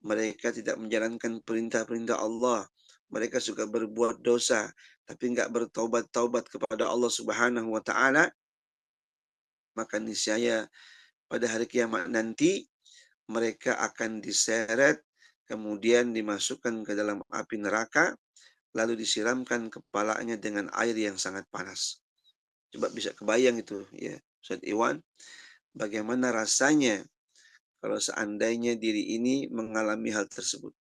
Mereka tidak menjalankan perintah-perintah Allah. Mereka suka berbuat dosa, tapi enggak bertaubat-taubat kepada Allah Subhanahu wa taala. Maka niscaya pada hari kiamat nanti mereka akan diseret, kemudian dimasukkan ke dalam api neraka, lalu disiramkan kepalanya dengan air yang sangat panas. Coba bisa kebayang itu ya, Ustaz Iwan, bagaimana rasanya kalau seandainya diri ini mengalami hal tersebut.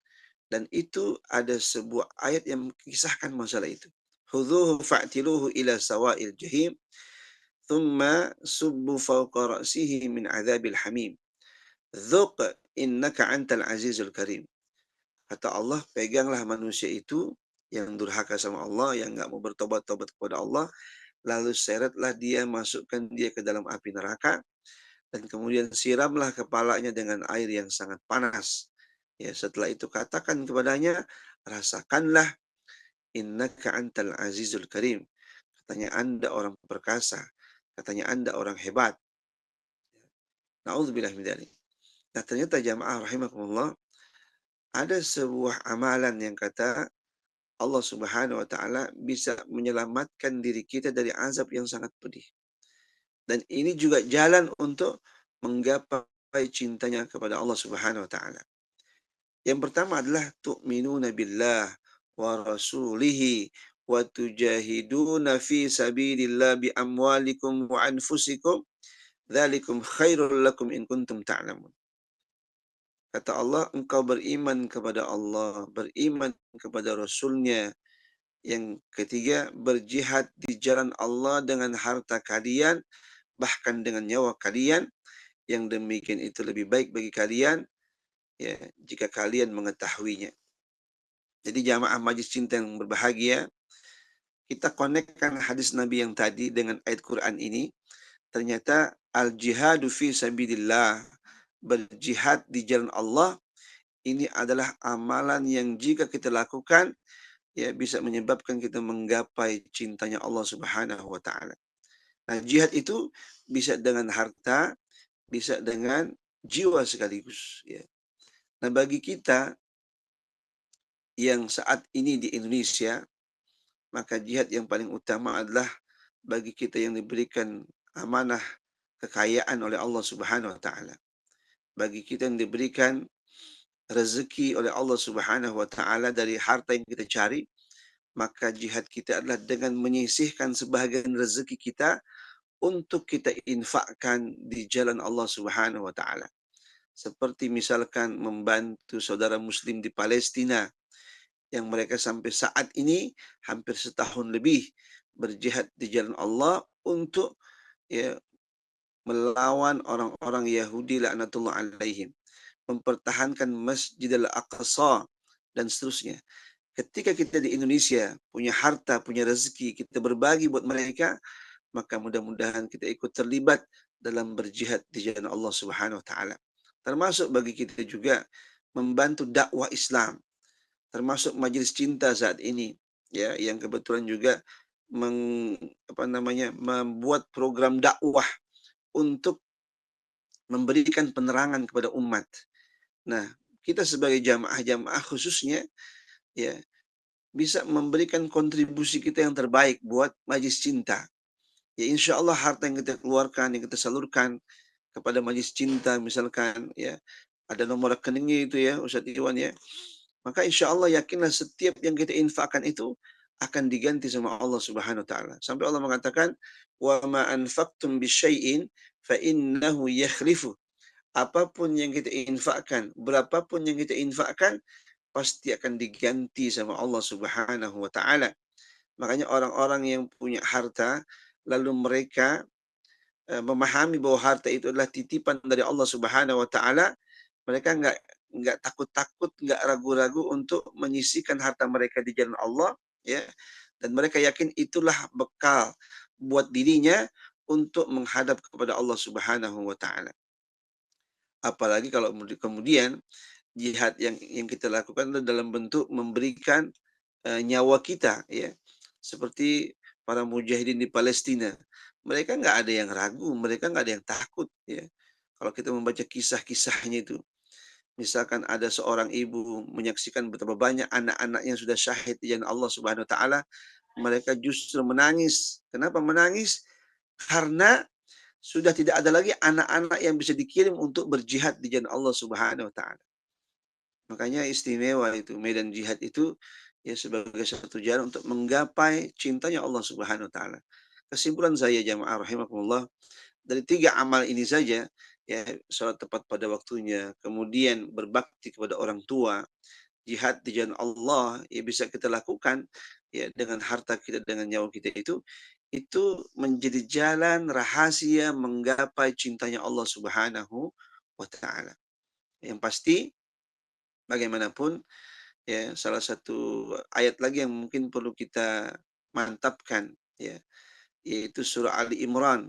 Dan itu ada sebuah ayat yang mengisahkan masalah itu. Khudhuhu fa'tiluhu ila sawa'il jahim, thumma subbu fawqa ra'sihi min adzabil hamim. Dzuq innaka antal azizul karim. Kata Allah, peganglah manusia itu yang durhaka sama Allah, yang enggak mau bertobat-tobat kepada Allah, lalu seretlah dia, masukkan dia ke dalam api neraka, dan kemudian siramlah kepalanya dengan air yang sangat panas. Ya, setelah itu katakan kepadanya, rasakanlah, innaka antal azizul karim. Katanya Anda orang perkasa, katanya Anda orang hebat. Na'udzubillah min dzalik. Nah, ternyata jamaah rahimakumullah, ada sebuah amalan yang kata Allah Subhanahu wa taala bisa menyelamatkan diri kita dari azab yang sangat pedih. Dan ini juga jalan untuk menggapai cintanya kepada Allah Subhanahu wa taala. Yang pertama adalah tu'minuna billah wa rasulihi wa tujahiduna fi sabilillah bi amwalikum wa anfusikum, dzalikum khairul lakum in kuntum ta'lamun. Kata Allah, engkau beriman kepada Allah, beriman kepada Rasulnya. Yang ketiga, berjihad di jalan Allah dengan harta kalian, bahkan dengan nyawa kalian. Yang demikian itu lebih baik bagi kalian, ya, jika kalian mengetahuinya. Jadi jamaah majlis cinta yang berbahagia, kita konekkan hadis Nabi yang tadi dengan ayat Quran ini. Ternyata al-jihadu fi sabilillah, berjihad di jalan Allah, ini adalah amalan yang jika kita lakukan, ya, bisa menyebabkan kita menggapai cintanya Allah Subhanahu wa taala. Nah, jihad itu bisa dengan harta, bisa dengan jiwa sekaligus, ya. Nah, bagi kita yang saat ini di Indonesia, maka jihad yang paling utama adalah bagi kita yang diberikan amanah kekayaan oleh Allah Subhanahu wa taala. Bagi kita yang diberikan rezeki oleh Allah Subhanahu wa taala dari harta yang kita cari, maka jihad kita adalah dengan menyisihkan sebahagian rezeki kita untuk kita infakkan di jalan Allah Subhanahu wa taala. Seperti misalkan membantu saudara muslim di Palestina yang mereka sampai saat ini hampir setahun lebih berjihad di jalan Allah untuk, ya, melawan orang-orang Yahudi laknatullah alaihim, mempertahankan Masjidil Aqsa dan seterusnya. Ketika kita di Indonesia punya harta, punya rezeki, kita berbagi buat mereka, maka mudah-mudahan kita ikut terlibat dalam berjihad di jalan Allah Subhanahu wa taala. Termasuk bagi kita juga membantu dakwah Islam, termasuk majelis cinta saat ini, ya, yang kebetulan juga membuat program dakwah untuk memberikan penerangan kepada umat. Nah, kita sebagai jamaah-jamaah khususnya, ya, bisa memberikan kontribusi kita yang terbaik buat majelis cinta. Ya, insya Allah harta yang kita keluarkan, yang kita salurkan kepada majelis cinta, misalkan, ya, ada nomor rekeningnya itu, ya, Ustaz Iwan, ya. Maka insya Allah yakinlah setiap yang kita infakkan itu akan diganti sama Allah Subhanahu wa taala. Sampai Allah mengatakan, "Wa ma anfaqtum bisyai'in fa innahu yakhlifu." Apapun yang kita infakkan, berapapun yang kita infakkan, pasti akan diganti sama Allah Subhanahu wa taala. Makanya orang-orang yang punya harta lalu mereka memahami bahwa harta itu adalah titipan dari Allah Subhanahu wa taala, mereka nggak takut-takut, nggak ragu-ragu untuk menyisihkan harta mereka di jalan Allah, ya. Dan mereka yakin itulah bekal buat dirinya untuk menghadap kepada Allah Subhanahu wa taala. Apalagi kalau kemudian jihad yang kita lakukan adalah dalam bentuk memberikan nyawa kita, ya. Seperti para mujahidin di Palestina. Mereka nggak ada yang ragu, mereka nggak ada yang takut, ya. Kalau kita membaca kisah-kisahnya itu, misalkan ada seorang ibu menyaksikan betapa banyak anak-anak yang sudah syahid di jalan Allah Subhanahu wa taala, mereka justru menangis. Kenapa menangis? Karena sudah tidak ada lagi anak-anak yang bisa dikirim untuk berjihad di jalan Allah Subhanahu wa taala. Makanya istimewa itu, medan jihad itu, ya, sebagai satu jalan untuk menggapai cintanya Allah Subhanahu wa taala. Kesimpulan saya jamaah rahimakumullah, dari 3 amal ini saja, ya, salat tepat pada waktunya, kemudian berbakti kepada orang tua, jihad di jalan Allah, ya, bisa kita lakukan, ya, dengan harta kita, dengan nyawa kita itu menjadi jalan rahasia menggapai cintanya Allah Subhanahu wa taala. Yang pasti bagaimanapun, ya, salah satu ayat lagi yang mungkin perlu kita mantapkan, ya, yaitu surah Ali Imran.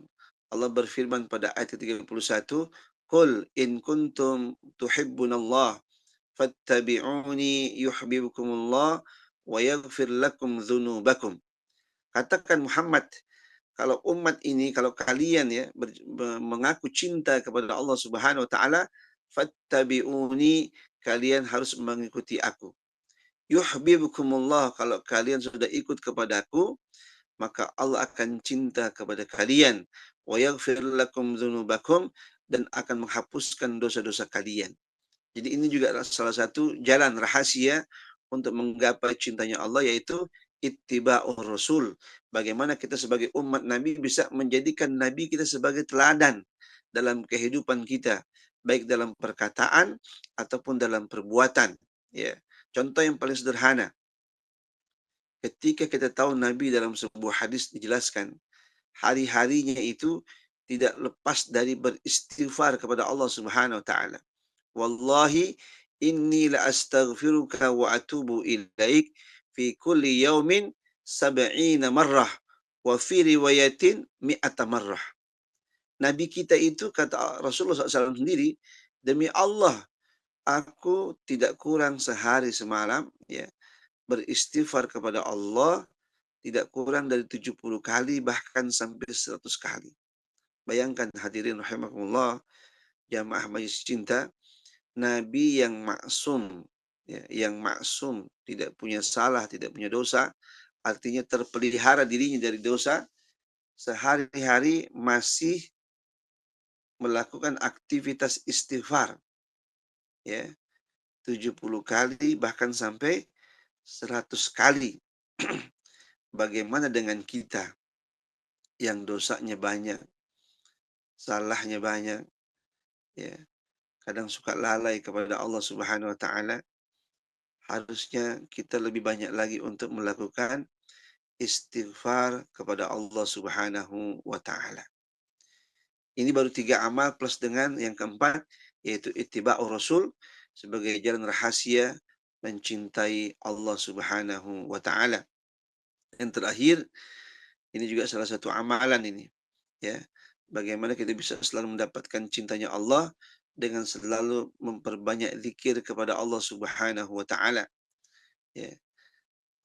Allah berfirman pada ayat ke-31, "Qul in kuntum tuhibbunallah fattabi'uni yuhibbukumullah wa yaghfir lakum dzunubakum." Katakan Muhammad, kalau umat ini, kalau kalian, ya, mengaku cinta kepada Allah Subhanahu wa taala, fattabi'uni, kalian harus mengikuti aku. Yuhibbukumullah, kalau kalian sudah ikut kepadaku, maka Allah akan cinta kepada kalian. Wa yaghfir lakum dzunubakum, dan akan menghapuskan dosa-dosa kalian. Jadi ini juga adalah salah satu jalan rahasia untuk menggapai cintanya Allah, yaitu ittiba'ur rasul. Bagaimana kita sebagai umat Nabi bisa menjadikan Nabi kita sebagai teladan dalam kehidupan kita. baik dalam perkataan ataupun dalam perbuatan. Ya, contoh yang paling sederhana, ketika kita tahu Nabi dalam sebuah hadis dijelaskan, hari-harinya itu tidak lepas dari beristighfar kepada Allah Subhanahu wa taala. Wallahi inni la astaghfiruka wa atubu ilaik fi kulli yaumin sab'ina marrah wa fi riwayatin mi'ata marrah. Nabi kita itu kata Rasulullah SAW sendiri, demi Allah aku tidak kurang sehari semalam ya beristighfar kepada Allah tidak kurang dari 70 kali bahkan sampai 100 kali. Bayangkan hadirin rahimakumullah, jamaah majelis cinta, Nabi yang maksum, ya, yang maksum, tidak punya salah, tidak punya dosa, artinya terpelihara dirinya dari dosa, sehari-hari masih melakukan aktivitas istighfar, ya, 70 kali bahkan sampai 100 kali. Bagaimana dengan kita yang dosanya banyak, salahnya banyak, ya, kadang suka lalai kepada Allah Subhanahu wa taala, harusnya kita lebih banyak lagi untuk melakukan istighfar kepada Allah Subhanahu wa taala. Ini baru 3 amal plus dengan yang keempat yaitu ittiba'ur rasul sebagai jalan rahasia mencintai Allah Subhanahu wa taala. Yang terakhir, ini juga salah satu amalan ini, ya. Bagaimana kita bisa selalu mendapatkan cintanya Allah dengan selalu memperbanyak zikir kepada Allah Subhanahu wa taala, ya.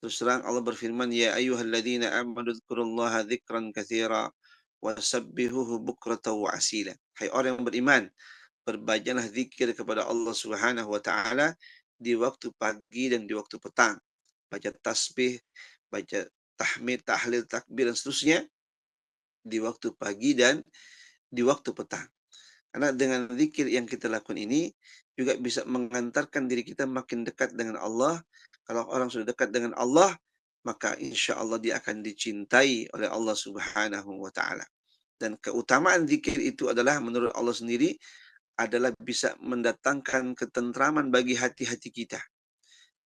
Terus terang Allah berfirman, "Ya ayyuhalladzina amanu dzkurullaha dzikran katsira wasabbihuhu bukratan wa asila." Hai orang yang beriman, perbanyaklah zikir kepada Allah Subhanahu wa taala di waktu pagi dan di waktu petang. Baca tasbih, baca tahmid, tahlil, takbir dan seterusnya di waktu pagi dan di waktu petang. Karena dengan zikir yang kita lakukan ini juga bisa mengantarkan diri kita makin dekat dengan Allah. Kalau orang sudah dekat dengan Allah, maka insya Allah dia akan dicintai oleh Allah Subhanahu wa taala. Dan keutamaan zikir itu adalah menurut Allah sendiri adalah bisa mendatangkan ketentraman bagi hati-hati kita.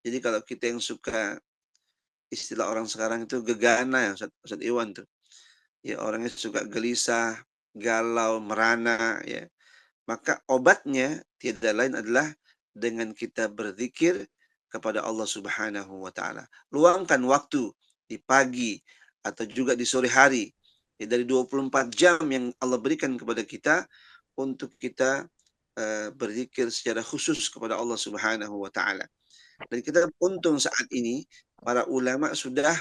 Jadi kalau kita yang suka, istilah orang sekarang itu gegana ya Ustaz Iwan tuh. Ya orangnya suka gelisah, galau, merana ya. Maka obatnya tiada lain adalah dengan kita berzikir kepada Allah Subhanahu wa taala. Luangkan waktu di pagi atau juga di sore hari. Ya, dari 24 jam yang Allah berikan kepada kita untuk kita berzikir secara khusus kepada Allah Subhanahu wa taala. Dan kita untung saat ini para ulama sudah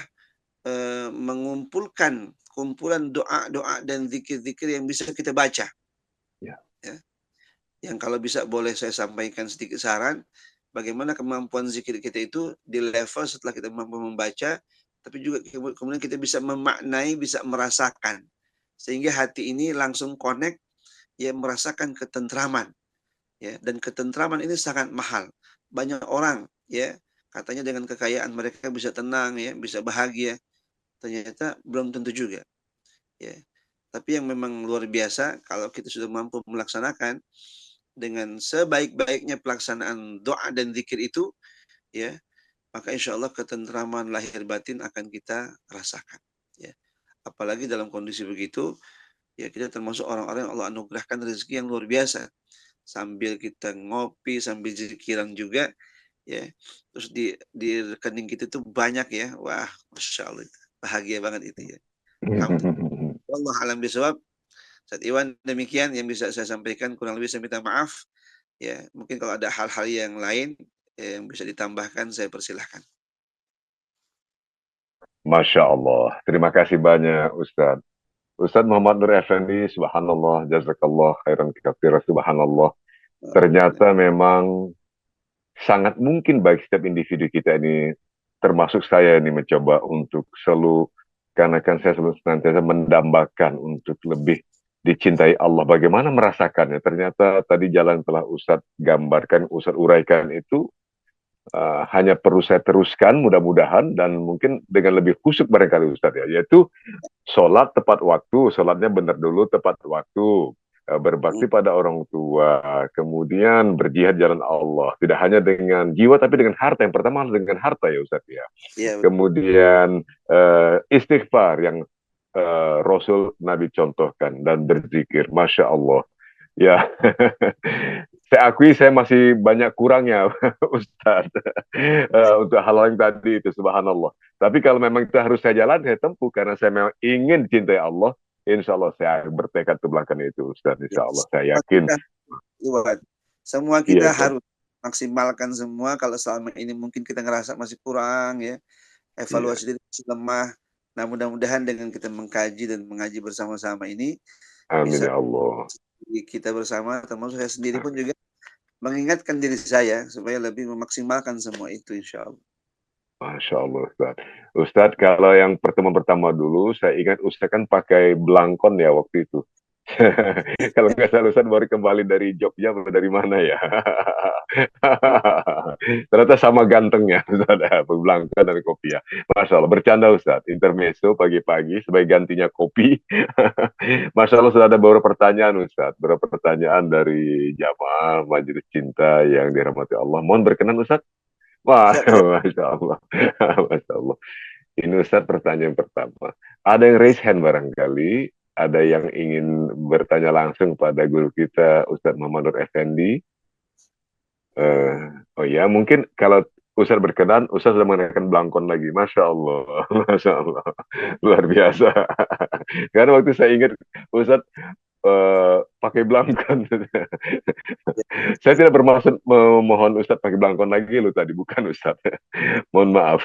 mengumpulkan kumpulan doa-doa dan zikir-zikir yang bisa kita baca. Ya. Ya. Yang kalau bisa boleh saya sampaikan sedikit saran, bagaimana kemampuan zikir kita itu di level setelah kita mampu membaca, tapi juga kemudian kita bisa memaknai, bisa merasakan. Sehingga hati ini langsung connect, ya merasakan ketentraman. Ya, dan ketentraman ini sangat mahal. Banyak orang, ya, katanya dengan kekayaan mereka bisa tenang, ya, bisa bahagia. Ternyata belum tentu juga. Ya. Tapi yang memang luar biasa, kalau kita sudah mampu melaksanakan, dengan sebaik-baiknya pelaksanaan doa dan zikir itu, ya, maka insya Allah ketentraman lahir batin akan kita rasakan. Ya. Apalagi dalam kondisi begitu, ya kita termasuk orang-orang yang Allah anugerahkan rezeki yang luar biasa. Sambil kita ngopi, sambil zikiran juga, ya. Terus di rekening kita itu banyak ya, wah, masya Allah, bahagia banget itu ya. Alhamdulillah. Allah alam bisawab. Ustaz Iwan, demikian yang bisa saya sampaikan, kurang lebih saya minta maaf. Ya, mungkin kalau ada hal-hal yang lain yang bisa ditambahkan, saya persilahkan. Masya Allah. Terima kasih banyak Ustaz. Ustaz Muhammad Nur Effendi, subhanallah, jazakallah khairan katsira, subhanallah. Ternyata memang sangat mungkin bagi setiap individu kita ini, termasuk saya ini mencoba untuk selalu, karena kan saya senantiasa mendambakan untuk lebih dicintai Allah. Bagaimana merasakannya? Ternyata tadi jalan telah Ustadz gambarkan, Ustadz uraikan itu hanya perlu saya teruskan mudah-mudahan, dan mungkin dengan lebih khusyuk barangkali Ustadz ya, yaitu sholat tepat waktu, sholatnya benar dulu tepat waktu. berbakti pada orang tua, kemudian berjihad jalan Allah, tidak hanya dengan jiwa tapi dengan harta. Yang pertama harus dengan harta ya Ustaz ya. Iya, Kemudian istighfar yang Rasul Nabi contohkan dan berzikir, masya Allah. Ya, saya akui saya masih banyak kurangnya, Ustaz, untuk hal yang tadi itu, subhanallah. Tapi kalau memang itu harus saya jalan, saya tempuh karena saya memang ingin cintai Allah. Insya Allah saya bertekad ke belakang itu, Ustaz. iya. Insya Allah saya Semua yakin. kita Iwan, semua Iya, kita Ustaz. harus maksimalkan semua kalau selama ini mungkin kita ngerasa masih kurang ya, Iya. evaluasi diri masih lemah. Nah, mudah-mudahan dengan kita mengkaji dan mengaji bersama-sama ini Amin bisa ya Allah. kita bersama, termasuk saya sendiri pun juga mengingatkan diri saya supaya lebih memaksimalkan semua itu insya Allah. Masya Allah, Ustaz. Ustadz, kalau yang pertemuan pertama dulu, saya ingat Ustadz kan pakai belangkon ya waktu itu. Kalau nggak salah Ustadz baru kembali dari Jogja atau dari mana ya. Ternyata sama gantengnya Ustadz, belangkon dan kopi ya. Masya Allah, bercanda Ustadz. Intermezzo pagi-pagi sebagai gantinya kopi. Masya Allah sudah ada beberapa pertanyaan Ustadz. Beberapa pertanyaan dari jamaah Majelis Cinta yang dirahmati Allah. Mohon berkenan Ustadz. Wah, Siap, siap. Masya Allah. Masya Allah. Ini Ustadz pertanyaan pertama. Ada yang raise hand barangkali. Ada yang ingin bertanya langsung pada guru kita, Ustadz Muhammad Nur Effendi. Eh, oh ya, mungkin kalau Ustadz berkenan, Ustadz sudah menggunakan belangkon lagi. Masya Allah. Masya Allah. Luar biasa. Karena waktu saya ingat Ustadz pakai belangkon. Saya tidak bermaksud memohon Ustadz pakai belangkon lagi lo tadi, bukan Ustadz. Mohon maaf.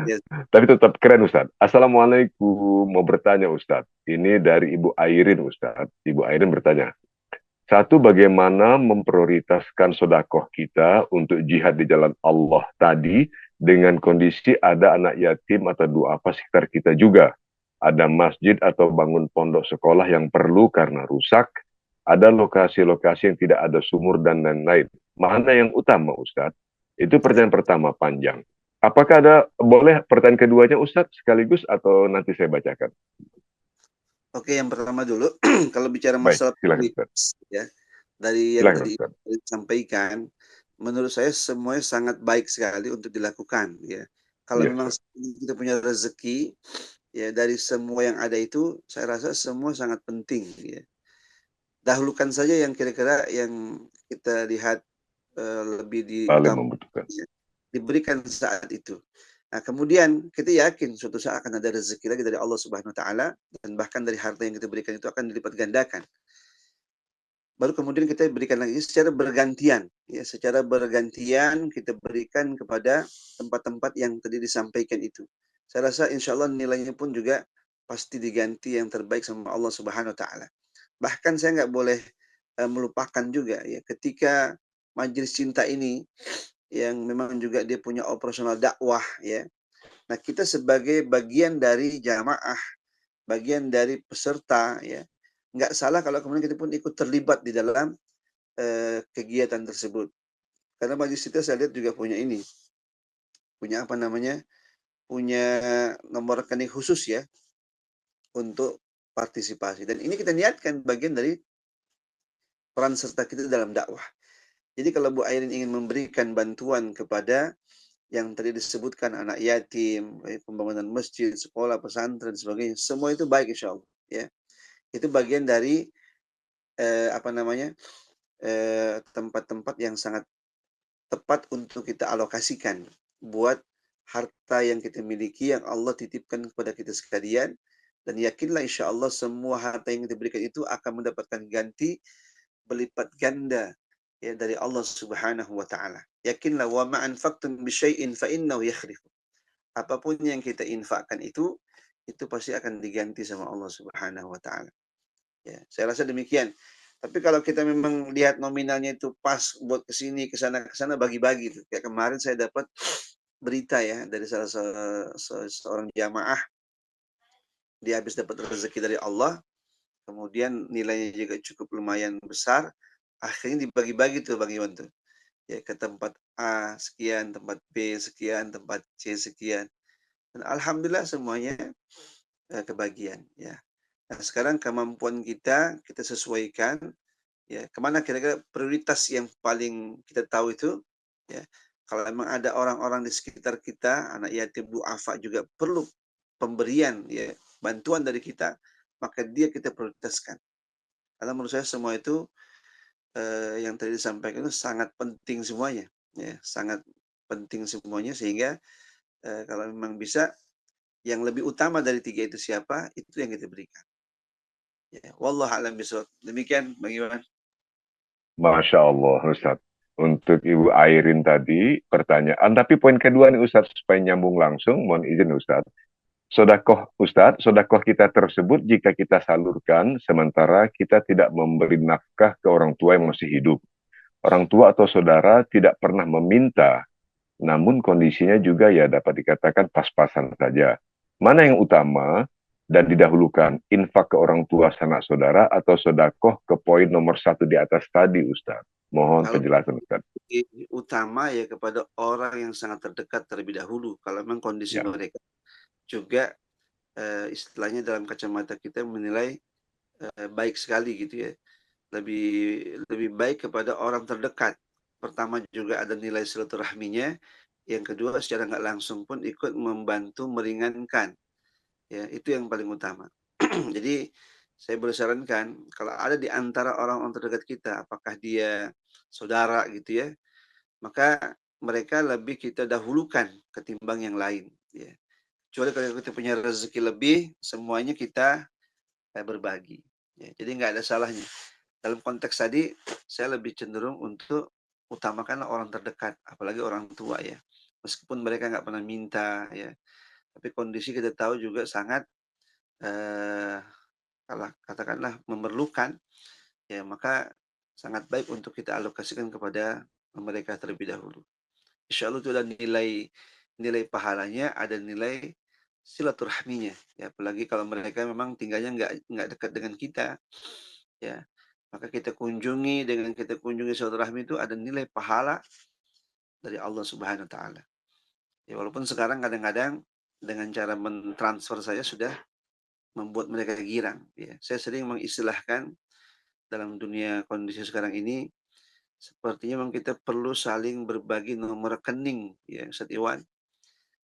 Ya, Tapi tetap keren Ustadz. Assalamualaikum, mau bertanya Ustadz. Ini dari Ibu Airin Ustadz. Ibu Airin bertanya, satu, bagaimana memprioritaskan sodakoh kita untuk jihad di jalan Allah tadi dengan kondisi ada anak yatim atau dua apa sekitar kita juga. Ada masjid atau bangun pondok sekolah yang perlu karena rusak. Ada lokasi-lokasi yang tidak ada sumur dan lain-lain. Mana yang utama Ustadz? Itu pertanyaan pertama panjang. Apakah ada, boleh pertanyaan keduanya Ustadz sekaligus atau nanti saya bacakan? oke, yang pertama dulu, kalau bicara Baik, masalah silakan Ustadz. prioritas, ya, dari yang Silakan tadi Ustadz. disampaikan, menurut saya semuanya sangat baik sekali untuk dilakukan, ya. Kalau Iya memang Ustadz. kita punya rezeki, ya dari semua yang ada itu, saya rasa semua sangat penting, ya. Dahulukan saja yang kira-kira yang kita lihat lebih Paling diutamakan, membutuhkan. ya, diberikan saat itu. Nah, kemudian kita yakin suatu saat akan ada rezeki lagi dari Allah Subhanahu wa taala dan bahkan dari harta yang kita berikan itu akan dilipat gandakan. Baru kemudian kita berikan lagi secara bergantian, ya, secara bergantian kita berikan kepada tempat-tempat yang tadi disampaikan itu. Saya rasa insya Allah nilainya pun juga pasti diganti yang terbaik sama Allah Subhanahu wa taala. Bahkan saya nggak boleh melupakan juga ya ketika majelis cinta ini yang memang juga dia punya operasional dakwah ya. Nah, kita sebagai bagian dari jamaah, bagian dari peserta ya, nggak salah kalau kemudian kita pun ikut terlibat di dalam kegiatan tersebut. Karena majelis kita saya lihat juga punya ini, punya apa namanya, punya nomor rekening khusus ya untuk partisipasi. Dan ini kita niatkan bagian dari peran serta kita dalam dakwah. Jadi kalau Bu Airin ingin memberikan bantuan kepada yang tadi disebutkan anak yatim, pembangunan masjid, sekolah, pesantren, sebagainya, semua itu baik insya Allah. Ya, itu bagian dari apa namanya tempat-tempat yang sangat tepat untuk kita alokasikan buat harta yang kita miliki yang Allah titipkan kepada kita sekalian dan yakinlah insya Allah semua harta yang kita berikan itu akan mendapatkan ganti berlipat ganda ya dari Allah Subhanahu wa taala. Yakinlah wa ma anfaqtum bi syai'in fa innahu yakhlifu. Apapun yang kita infakkan itu pasti akan diganti sama Allah Subhanahu wa taala. Ya, saya rasa demikian. Tapi kalau kita memang lihat nominalnya itu pas buat ke sana bagi-bagi tuh. Kayak kemarin saya dapat berita ya dari seorang jamaah dia habis dapat rezeki dari Allah, kemudian nilainya juga cukup lumayan besar, akhirnya dibagi-bagi tuh bagi tuh. Ya ke tempat A sekian, tempat B sekian, tempat C sekian. Dan alhamdulillah semuanya kebagian ya. Nah, sekarang kemampuan kita sesuaikan, ya, kemana kira-kira prioritas yang paling kita tahu itu, ya. Kalau memang ada orang-orang di sekitar kita, anak yatim du'afa juga perlu pemberian, ya, bantuan dari kita, maka dia kita prioritaskan. Karena menurut saya semua itu, yang tadi disampaikan itu sangat penting semuanya, ya, sangat penting semuanya sehingga, kalau memang bisa yang lebih utama dari 3 itu siapa, itu yang kita berikan. Ya, wallahu a'lam bishawab. Demikian Bang Iwan. Masya Allah, Ustaz. Untuk Ibu Airin tadi, pertanyaan. Tapi poin kedua nih Ustaz, supaya nyambung langsung, mohon izin Ustaz. Sodakoh Ustaz, sodakoh kita tersebut jika kita salurkan, sementara kita tidak memberi nafkah ke orang tua yang masih hidup. Orang tua atau saudara tidak pernah meminta, namun kondisinya juga ya dapat dikatakan pas-pasan saja. Mana yang utama dan didahulukan, infak ke orang tua sanak saudara atau sodakoh ke poin nomor 1 di atas tadi, Ustaz? Mohon Kalau penjelasan, Ustaz. ini utama ya kepada orang yang sangat terdekat terlebih dahulu, kalau memang kondisi Ya, mereka juga, istilahnya dalam kacamata kita menilai, baik sekali gitu ya. Lebih lebih baik kepada orang terdekat. Pertama juga ada nilai silaturahminya, yang kedua secara nggak langsung pun ikut membantu meringankan, ya, itu yang paling utama. Jadi, saya boleh sarankan kalau ada di antara orang-orang terdekat kita, apakah dia saudara gitu ya, maka mereka lebih kita dahulukan ketimbang yang lain, ya. Kecuali kalau kita punya rezeki lebih, semuanya kita, berbagi, ya. Jadi nggak ada salahnya. Dalam konteks tadi, saya lebih cenderung untuk utamakanlah orang terdekat, apalagi orang tua ya. Meskipun mereka nggak pernah minta ya, tapi kondisi kita tahu juga sangat, eee, katakanlah memerlukan, ya maka sangat baik untuk kita alokasikan kepada mereka terlebih dahulu. Insya Allah itu ada nilai nilai pahalanya, ada nilai silaturahminya, ya apalagi kalau mereka memang tinggalnya nggak dekat dengan kita, ya. Maka dengan kita kunjungi silaturahmi itu ada nilai pahala dari Allah Subhanahu wa taala. Ya walaupun sekarang kadang-kadang dengan cara mentransfer saja sudah membuat mereka girang, ya. Saya sering mengistilahkan dalam dunia kondisi sekarang ini, sepertinya memang kita perlu saling berbagi nomor rekening, ya, Ustaz Iwan.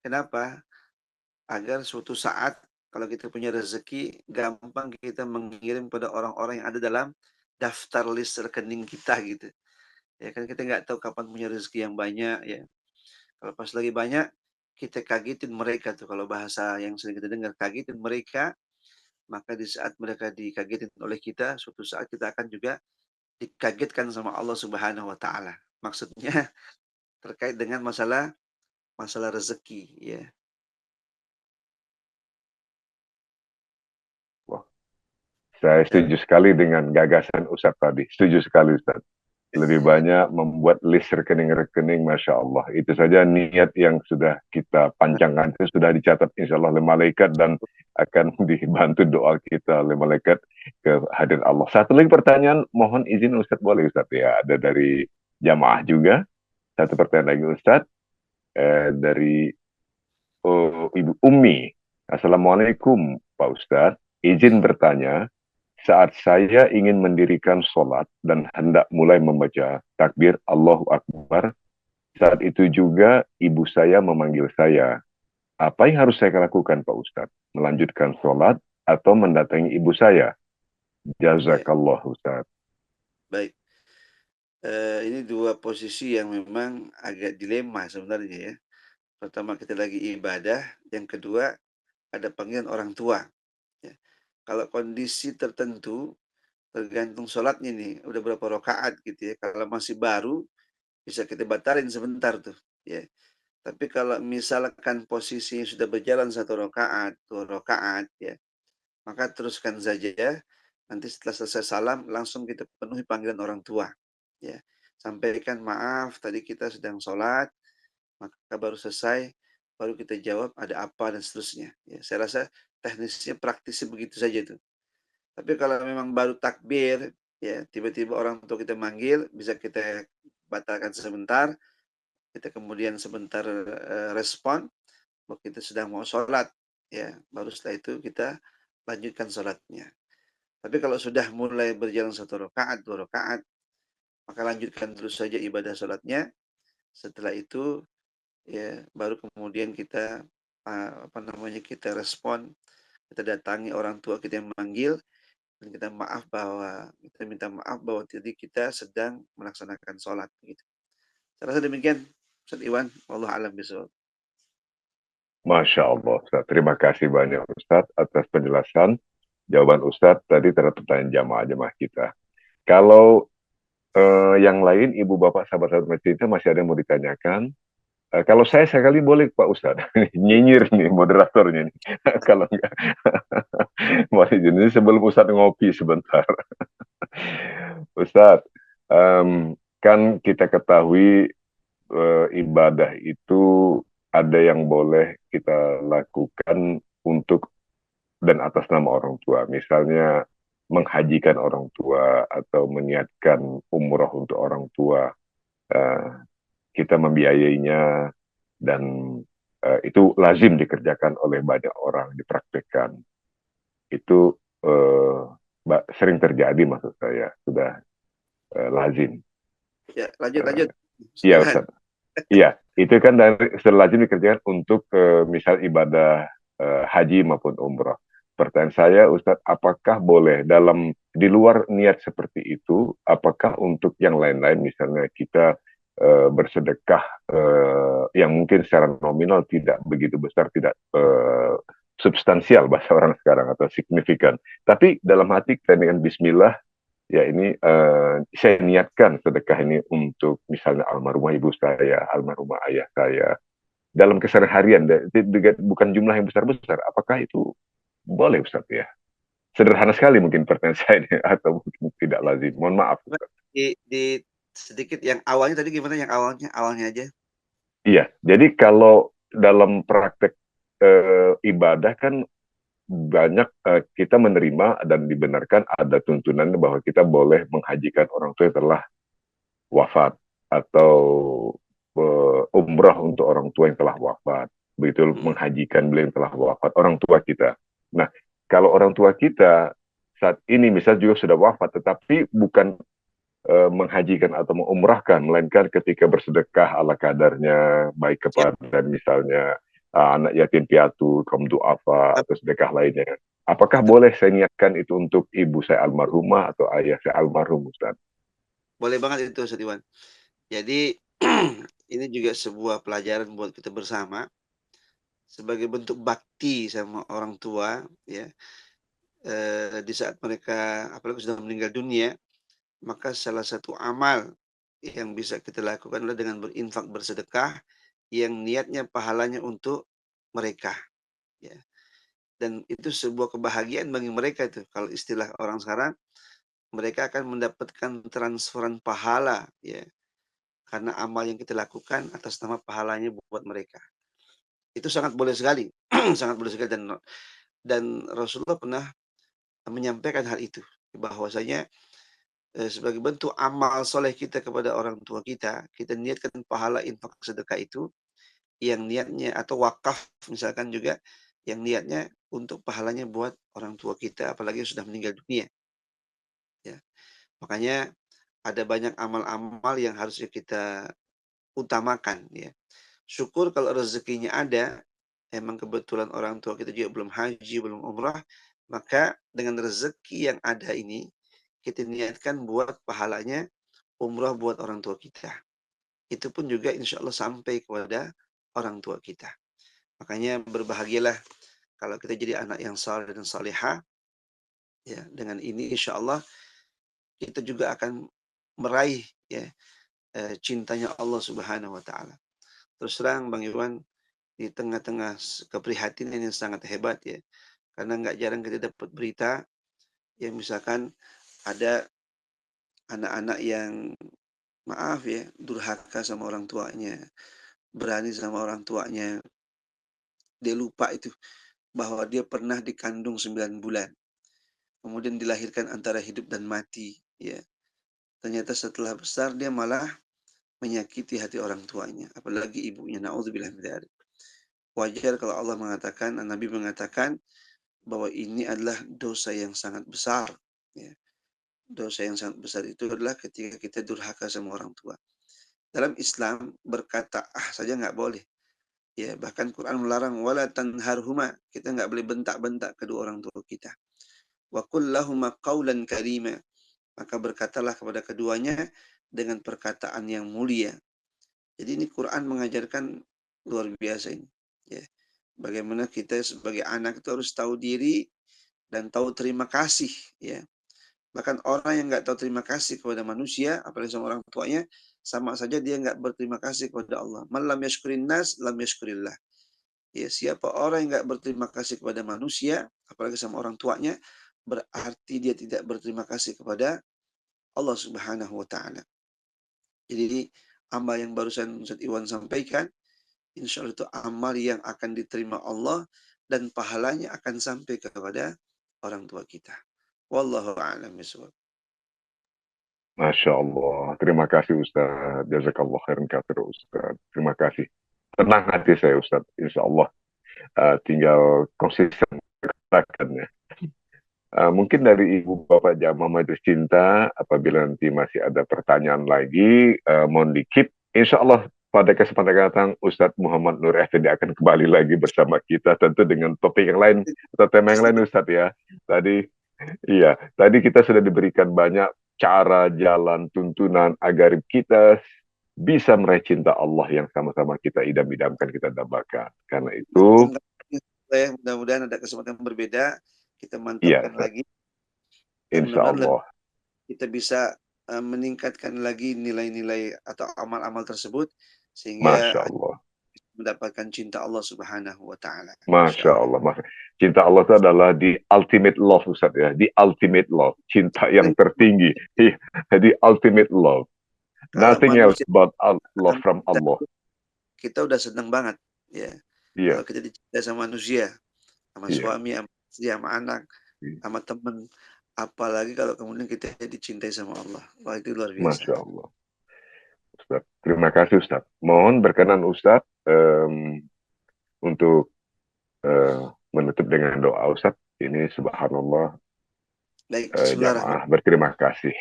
Kenapa? Agar suatu saat kalau kita punya rezeki, gampang kita mengirim pada orang-orang yang ada dalam daftar list rekening kita gitu. Ya kan kita nggak tahu kapan punya rezeki yang banyak ya. Kalau pas lagi banyak, kita kagetin mereka tuh kalau bahasa yang sering kita dengar, kagetin mereka, maka di saat mereka dikagetin oleh kita, suatu saat kita akan juga dikagetkan sama Allah Subhanahu wa taala. Maksudnya terkait dengan masalah masalah rezeki ya. wah, saya Ya. setuju sekali dengan gagasan Ustaz tadi. Setuju sekali, Ustaz. Lebih banyak membuat list rekening-rekening, Masya Allah. Itu saja niat yang sudah kita panjangkan, itu sudah dicatat insya Allah oleh malaikat dan akan dibantu doa kita oleh malaikat ke hadir Allah. Satu lagi pertanyaan, mohon izin Ustadz, boleh Ustadz ya? Ada dari jamaah juga. Satu pertanyaan lagi Ustadz, dari Ibu Umi. Assalamualaikum Pak Ustadz, izin bertanya, saat saya ingin mendirikan sholat dan hendak mulai membaca takbir Allahu Akbar, saat itu juga ibu saya memanggil saya. Apa yang harus saya lakukan Pak Ustadz? Melanjutkan sholat atau mendatangi ibu saya? Ya, Jazakallah Ustadz. baik. Ini dua posisi yang memang agak dilema sebenarnya ya. Pertama kita lagi ibadah, yang kedua ada panggilan orang tua, ya. Kalau kondisi tertentu, tergantung sholatnya nih, udah berapa rakaat gitu ya. Kalau masih baru, bisa kita batalin sebentar tuh, ya. Tapi kalau misalkan posisi sudah berjalan 1 rakaat, 2 rakaat, ya, maka teruskan saja. Nanti setelah selesai salam, langsung kita penuhi panggilan orang tua, ya. Sampaikan, "Maaf, tadi kita sedang sholat," maka baru selesai, baru kita jawab ada apa dan seterusnya. Ya, saya rasa teknisnya praktisnya begitu saja tuh. Tapi kalau memang baru takbir, ya tiba-tiba orang tua kita manggil, bisa kita batalkan sebentar, kita kemudian sebentar respon, bahwa kita sedang mau sholat, ya baru setelah itu kita lanjutkan sholatnya. Tapi kalau sudah mulai berjalan 1 rakaat, 2 rakaat, maka lanjutkan terus saja ibadah sholatnya. Setelah itu, ya baru kemudian kita kita respon, kita datangi orang tua kita yang memanggil, dan kita minta maaf bahwa tadi kita sedang melaksanakan sholat gitu. Saya rasa demikian, Ustaz Iwan. Wallahu a'lam bishawab. Masya Allah, Ustaz. Terima kasih banyak, Ustaz, atas penjelasan. Jawaban Ustaz tadi terhadap pertanyaan jamaah-jamaah kita. Kalau yang lain, ibu bapak sahabat-sahabat masjid itu masih ada yang mau ditanyakan. Kalau saya sekali boleh Pak Ustaz. Nyinyir nih moderatornya nih. Kalau enggak, boleh jadi sebelum Ustaz ngopi sebentar. Ustaz, kan kita ketahui ibadah itu ada yang boleh kita lakukan untuk dan atas nama orang tua. Misalnya menghajikan orang tua atau meniatkan umroh untuk orang tua. Eh, kita membiayainya dan itu lazim dikerjakan oleh banyak orang, dipraktekkan. Itu sering terjadi maksud saya, sudah lazim. Ya, lanjut Eh, lanjut. iya Silakan. Ustaz. Iya, itu kan sudah lazim dikerjakan untuk misal ibadah haji maupun umroh. Pertanyaan saya, Ustadz, apakah boleh di luar niat seperti itu, apakah untuk yang lain-lain, misalnya kita bersedekah yang mungkin secara nominal tidak begitu besar, tidak substansial bahasa orang sekarang atau signifikan, tapi dalam hati kita dengan Bismillah, ya ini saya niatkan sedekah ini untuk misalnya almarhumah ibu saya, almarhumah ayah saya. Dalam keseharian, bukan jumlah yang besar-besar. Apakah itu boleh Ustaz ya? Sederhana sekali mungkin pertanyaan saya ini, atau mungkin tidak lazim. Mohon maaf Ustaz. Di sedikit yang awalnya tadi gimana yang awalnya? Awalnya aja. Iya, jadi kalau dalam praktek ibadah kan banyak kita menerima dan dibenarkan ada tuntunan bahwa kita boleh menghajikan orang tua yang telah wafat atau umrah untuk orang tua yang telah wafat. Begitu Mhm. menghajikan beliau yang telah wafat, orang tua kita. Nah, kalau orang tua kita saat ini misal juga sudah wafat, tetapi bukan menghajikan atau mengumrahkan, melainkan ketika bersedekah ala kadarnya, baik Siap. kepada misalnya anak yatim piatu, kaum duafa, atau sedekah lainnya. Apakah Betul. boleh saya niatkan itu untuk ibu saya almarhumah atau ayah saya almarhum, Ustaz? Boleh banget itu, Ustaz Iwan. Jadi ini juga sebuah pelajaran buat kita bersama sebagai bentuk bakti sama orang tua ya. Di saat mereka apalagi sudah meninggal dunia, maka salah satu amal yang bisa kita lakukan adalah dengan berinfak bersedekah yang niatnya pahalanya untuk mereka ya. Dan itu sebuah kebahagiaan bagi mereka itu. Kalau istilah orang sekarang, mereka akan mendapatkan transferan pahala ya. Karena amal yang kita lakukan atas nama pahalanya buat mereka. Itu sangat boleh sekali, sangat boleh sekali dan Rasulullah pernah menyampaikan hal itu, bahwasanya, sebagai bentuk amal soleh kita kepada orang tua kita, kita niatkan pahala infak sedekah itu, yang niatnya atau wakaf misalkan juga, yang niatnya untuk pahalanya buat orang tua kita, apalagi yang sudah meninggal dunia, ya. Makanya ada banyak amal-amal yang harusnya kita utamakan, ya. Syukur kalau rezekinya ada, emang kebetulan orang tua kita juga belum haji, belum umrah, maka dengan rezeki yang ada ini, kita niatkan buat pahalanya umrah buat orang tua kita. Itu pun juga insya Allah sampai kepada orang tua kita. Makanya berbahagialah kalau kita jadi anak yang saleh dan salihah, ya dengan ini insya Allah kita juga akan meraih ya cintanya Allah Subhanahu wa taala. Terus terang Bang Iwan, di tengah-tengah keprihatinan yang sangat hebat ya. Karena nggak jarang kita dapat berita yang misalkan ada anak-anak yang maaf ya, durhaka sama orang tuanya, berani sama orang tuanya. Dia lupa itu bahwa dia pernah dikandung 9 bulan. Kemudian dilahirkan antara hidup dan mati ya. Ternyata setelah besar dia malah menyakiti hati orang tuanya, apalagi ibunya. Nauzubillah min dzalik. Wajar kalau Allah mengatakan, Nabi mengatakan, bahwa ini adalah dosa yang sangat besar. Ya. Dosa yang sangat besar itu adalah ketika kita durhaka sama orang tua. Dalam Islam berkata saja nggak boleh. Ya, bahkan Quran melarang wala tanharhuma, kita nggak boleh bentak-bentak kedua orang tua kita. Wa qul lahuma qawlan karima, maka berkatalah kepada keduanya dengan perkataan yang mulia. Jadi ini Quran mengajarkan luar biasa ini. Ya. Bagaimana kita sebagai anak itu harus tahu diri dan tahu terima kasih. Ya. Bahkan orang yang nggak tahu terima kasih kepada manusia, apalagi sama orang tuanya, sama saja dia nggak berterima kasih kepada Allah. Man lam yashkurin nas, lam yashkurillah. Ya, siapa orang yang nggak berterima kasih kepada manusia, apalagi sama orang tuanya, berarti dia tidak berterima kasih kepada Allah Subhanahu wa taala. Jadi amal yang barusan Ustaz Iwan sampaikan, insya Allah itu amal yang akan diterima Allah dan pahalanya akan sampai kepada orang tua kita. Wallahu a'lam bishawab. Masya Allah. Terima kasih Ustaz. Jazakallah khairan katsir Ustaz. Terima kasih. Tenang hati saya Ustaz. Insya Allah tinggal konsisten gerakannya. Mungkin dari Ibu Bapak Jamaah Majelis Cinta, apabila nanti masih ada pertanyaan lagi, mohon di-keep. Insya Allah pada kesempatan yang datang, Ustadz Muhammad Nur Effendi akan kembali lagi bersama kita, tentu dengan topik yang lain atau tema yang lain Ustadz ya. Tadi kita sudah diberikan banyak cara, jalan, tuntunan agar kita bisa meraih cinta Allah yang sama-sama kita idam-idamkan, kita dambakan. Karena itu, Mudah-mudahan ada kesempatan berbeda, kita iya, mantapkan lagi. Dan insya mudah-mudahan Allah. kita bisa meningkatkan lagi nilai-nilai atau amal-amal tersebut Masya sehingga Allah. mendapatkan cinta Allah Subhanahu wa taala. Masya Allah. Cinta Allah itu adalah the ultimate love, Ustaz ya. The ultimate love. Cinta yang tertinggi. The ultimate love. Kalau Nothing else manusia but love from Allah. kita udah senang banget ya. Kalau Iya, kita dicintai sama manusia, sama iya, suami, sama istri, sama anak, iya. sama teman, apalagi kalau kemudian kita dicintai sama Allah. Wah, itu luar biasa. Masya Allah. Ustaz. Terima kasih Ustaz. Mohon berkenan Ustaz untuk menutup dengan doa Ustaz. Ini subhanallah Baik, jamaah bismillahirrahmanirrahim. berterima kasih.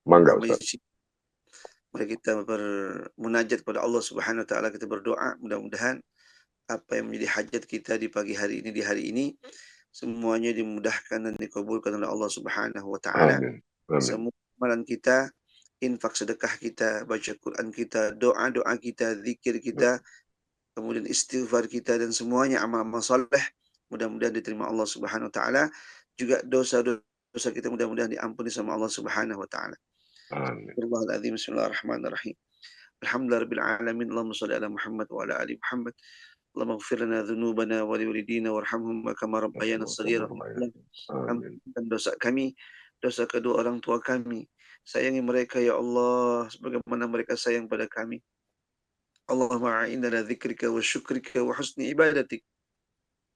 Mangga Ustaz. Mari kita bermunajat kepada Allah Subhanahu wa taala, kita berdoa mudah-mudahan apa yang menjadi hajat kita di pagi hari ini, di hari ini, semuanya dimudahkan dan dikabulkan oleh Allah Subhanahu wa taala. Amin. Amin. Semua amalan kita, infak sedekah kita, baca Quran kita, doa-doa kita, zikir kita, kemudian istighfar kita dan semuanya amal-amal saleh mudah-mudahan diterima Allah Subhanahu wa taala. Juga dosa-dosa kita mudah-mudahan diampuni sama Allah Subhanahu wa taala. Amin. Astagfirullahaladzim. Bismillahirrahmanirrahim. Alhamdulillahirabbil alamin. Allahumma shalli ala Muhammad wa ala ali Muhammad. Allahumma ighfir lana dzunubana wa liwalidina warhamhum kama rabbayana shaghira. Amin. Ampunkan dosa kami, dosa kedua orang tua kami. Sayangi mereka ya Allah sebagaimana mereka sayang pada kami. Allahumma a'inna ala dzikrika wa syukrika wa husni ibadatik.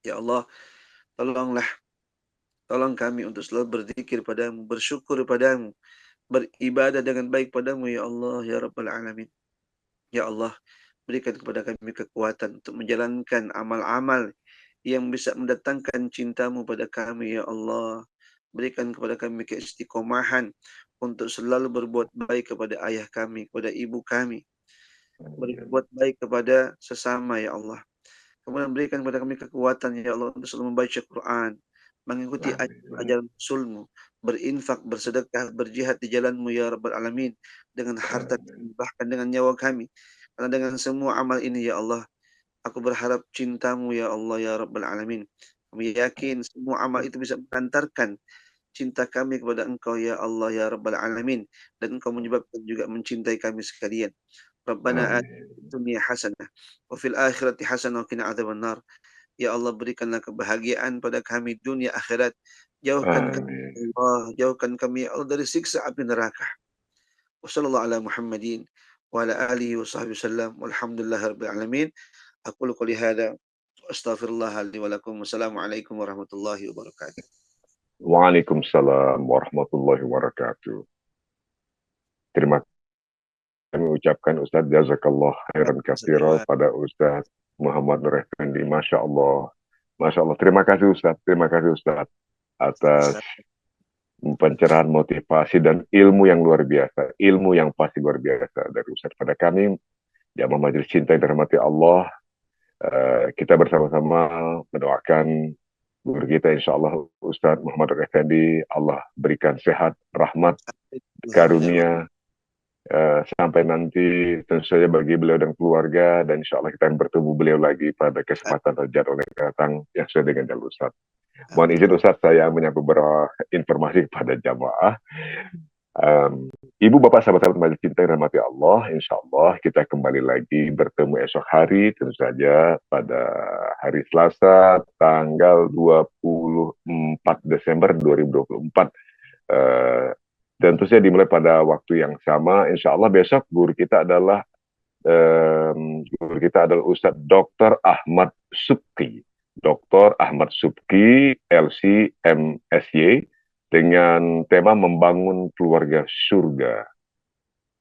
Ya Allah, tolonglah, tolong kami untuk selalu berzikir padamu, bersyukur padamu, beribadah dengan baik padamu ya Allah ya Rabbal Alamin. Ya Allah, berikan kepada kami kekuatan untuk menjalankan amal-amal yang bisa mendatangkan cintamu pada kami ya Allah. Berikan kepada kami keistiqomahan untuk selalu berbuat baik kepada ayah kami, kepada ibu kami. Berbuat baik kepada sesama ya Allah. Kemudian berikan kepada kami kekuatan ya Allah untuk selalu membaca Quran, mengikuti ajaran Rasulmu, berinfak, bersedekah, berjihad di jalanmu ya Rabbal Alamin, dengan harta bahkan dengan nyawa kami. Karena dengan semua amal ini ya Allah, aku berharap cintamu ya Allah ya Rabbal Alamin. Kami yakin semua amal itu bisa mengantarkan cinta kami kepada Engkau ya Allah ya Rabbal Alamin, dan Engkau menyebabkan juga mencintai kami sekalian. Rabbana atina fid dunya hasanah wa fil akhirati hasanah wa qina adzabannar. Ya Allah, berikanlah kebahagiaan pada kami dunia akhirat. Jauhkan kami ya Allah, jauhkan kami ya Allah dari siksa api neraka. Wassallallahu ala Muhammadin wa ala alihi wa sahbihi wasallam. Walhamdulillahirabbil alamin. Aqulu qouli hadza wa astaghfirullah li wa lakum. Wassalamualaikum warahmatullahi wabarakatuh. Waalaikumsalam warahmatullahi wabarakatuh. Terima kasih kami ucapkan Ustaz jazakallah khairan katsira pada Ustaz Muhammad Nur Effendi. Masya Allah. Masya Allah. Terima kasih Ustadz. Terima kasih Ustadz atas pencerahan, motivasi, dan ilmu yang luar biasa. Ilmu yang pasti luar biasa dari Ustadz pada kami. Jamaah Majelis Cinta yang dirahmati Allah. Kita bersama-sama mendoakan guru kita insya Allah Ustadz Muhammad Nur Effendi. Allah berikan sehat, rahmat, karunia, sampai nanti tentu saja bagi beliau dan keluarga, dan insya Allah kita akan bertemu beliau lagi pada kesempatan dan jadwal yang datang yang sesuai dengan jalur Ustaz. Mohon izin Ustaz, saya menyampaikan beberapa informasi kepada jamaah. Ibu bapak sahabat-sahabat Majelis Cinta yang dirahmati Allah, insya Allah kita kembali lagi bertemu esok hari, tentu saja pada hari Selasa tanggal 24 Desember 2024. Dan tentunya dimulai pada waktu yang sama. Insya Allah besok guru kita adalah Ustadz Dr. Ahmad Subki. Dr. Ahmad Subki, LC MSY, dengan tema membangun keluarga surga.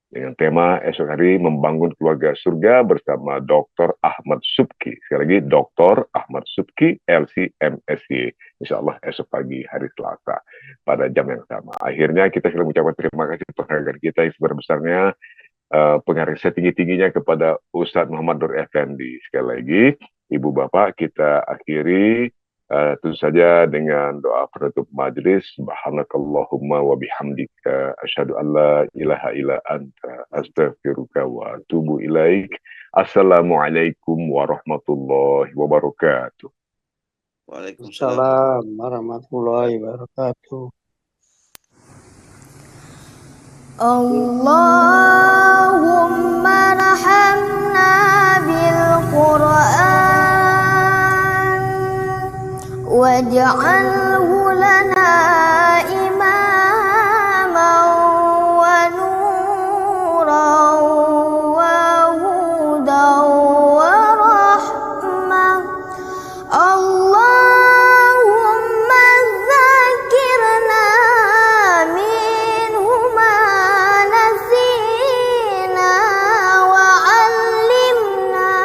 Dengan tema esok hari membangun keluarga surga bersama Dr. Ahmad Subki. Sekali lagi Dr. Ahmad Subki, LC MSY. Insya Allah esok pagi hari Selasa pada jam yang sama. Akhirnya kita sekali mengucapkan terima kasih penghargaan kita yang sebesar-besarnya, penghargaan setinggi-tingginya kepada Ustadz Muhammad Nur Effendi. Sekali lagi, Ibu Bapak, kita akhiri tentu saja dengan doa penutup majelis. Subhanakallahumma wa bihamdika asyhadu an la ilaha illa anta astaghfiruka wa atubu ilaik. Assalamualaikum warahmatullahi wabarakatuh. Waalaikumsalam warahmatullahi wabarakatuh. Allahumma rahamna bil Qur'an waj'alhu lana imaman wa nuran wa hudan wa rahmah. Allahumma dzakirna minhu ma nasina wa 'allimna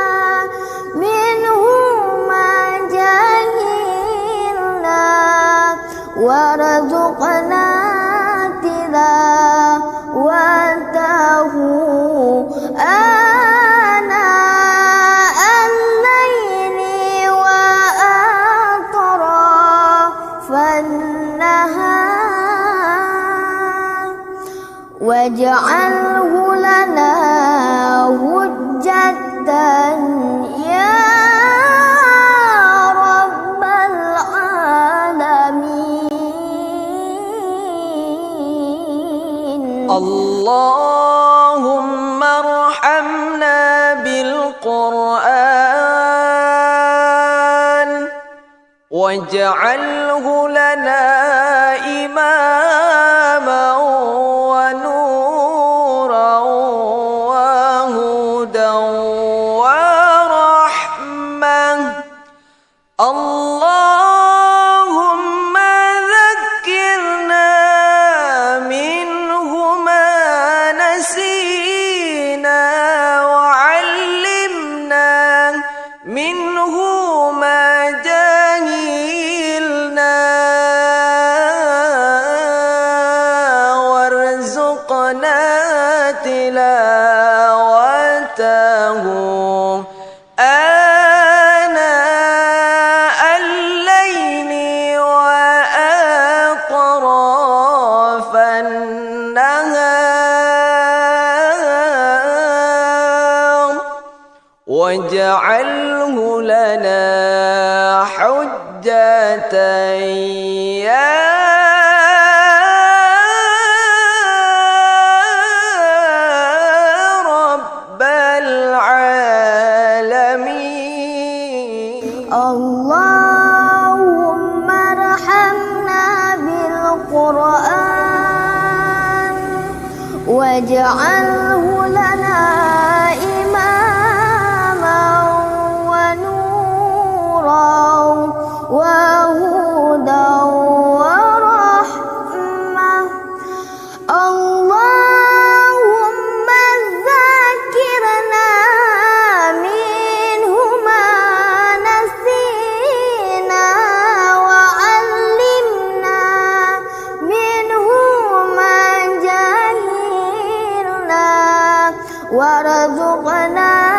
minhu ma jahilna warzuqna tilawatahu ana al-laili wa atrafan nahar waj'alhu lana hujjatan ya rabbal alamin. Allahumma arhamna bil Qur'an waj'alhu lana imaman wa nuran wa hudan wa rahmah. Allahumma dhakkirna minhu ma nasina wa 'allimna minhu ma jahilna warzuqna tilawatahu ana al-laili wa atrafan nahar waj'alhu lana hujjatan ya rabbal alamin. Allahumma rahamna bil Qur'an waj'alhu lana imaman wa nuran wa hudan wa rahmah. Allahumma dzakirna minhu ma nasina وارزقنا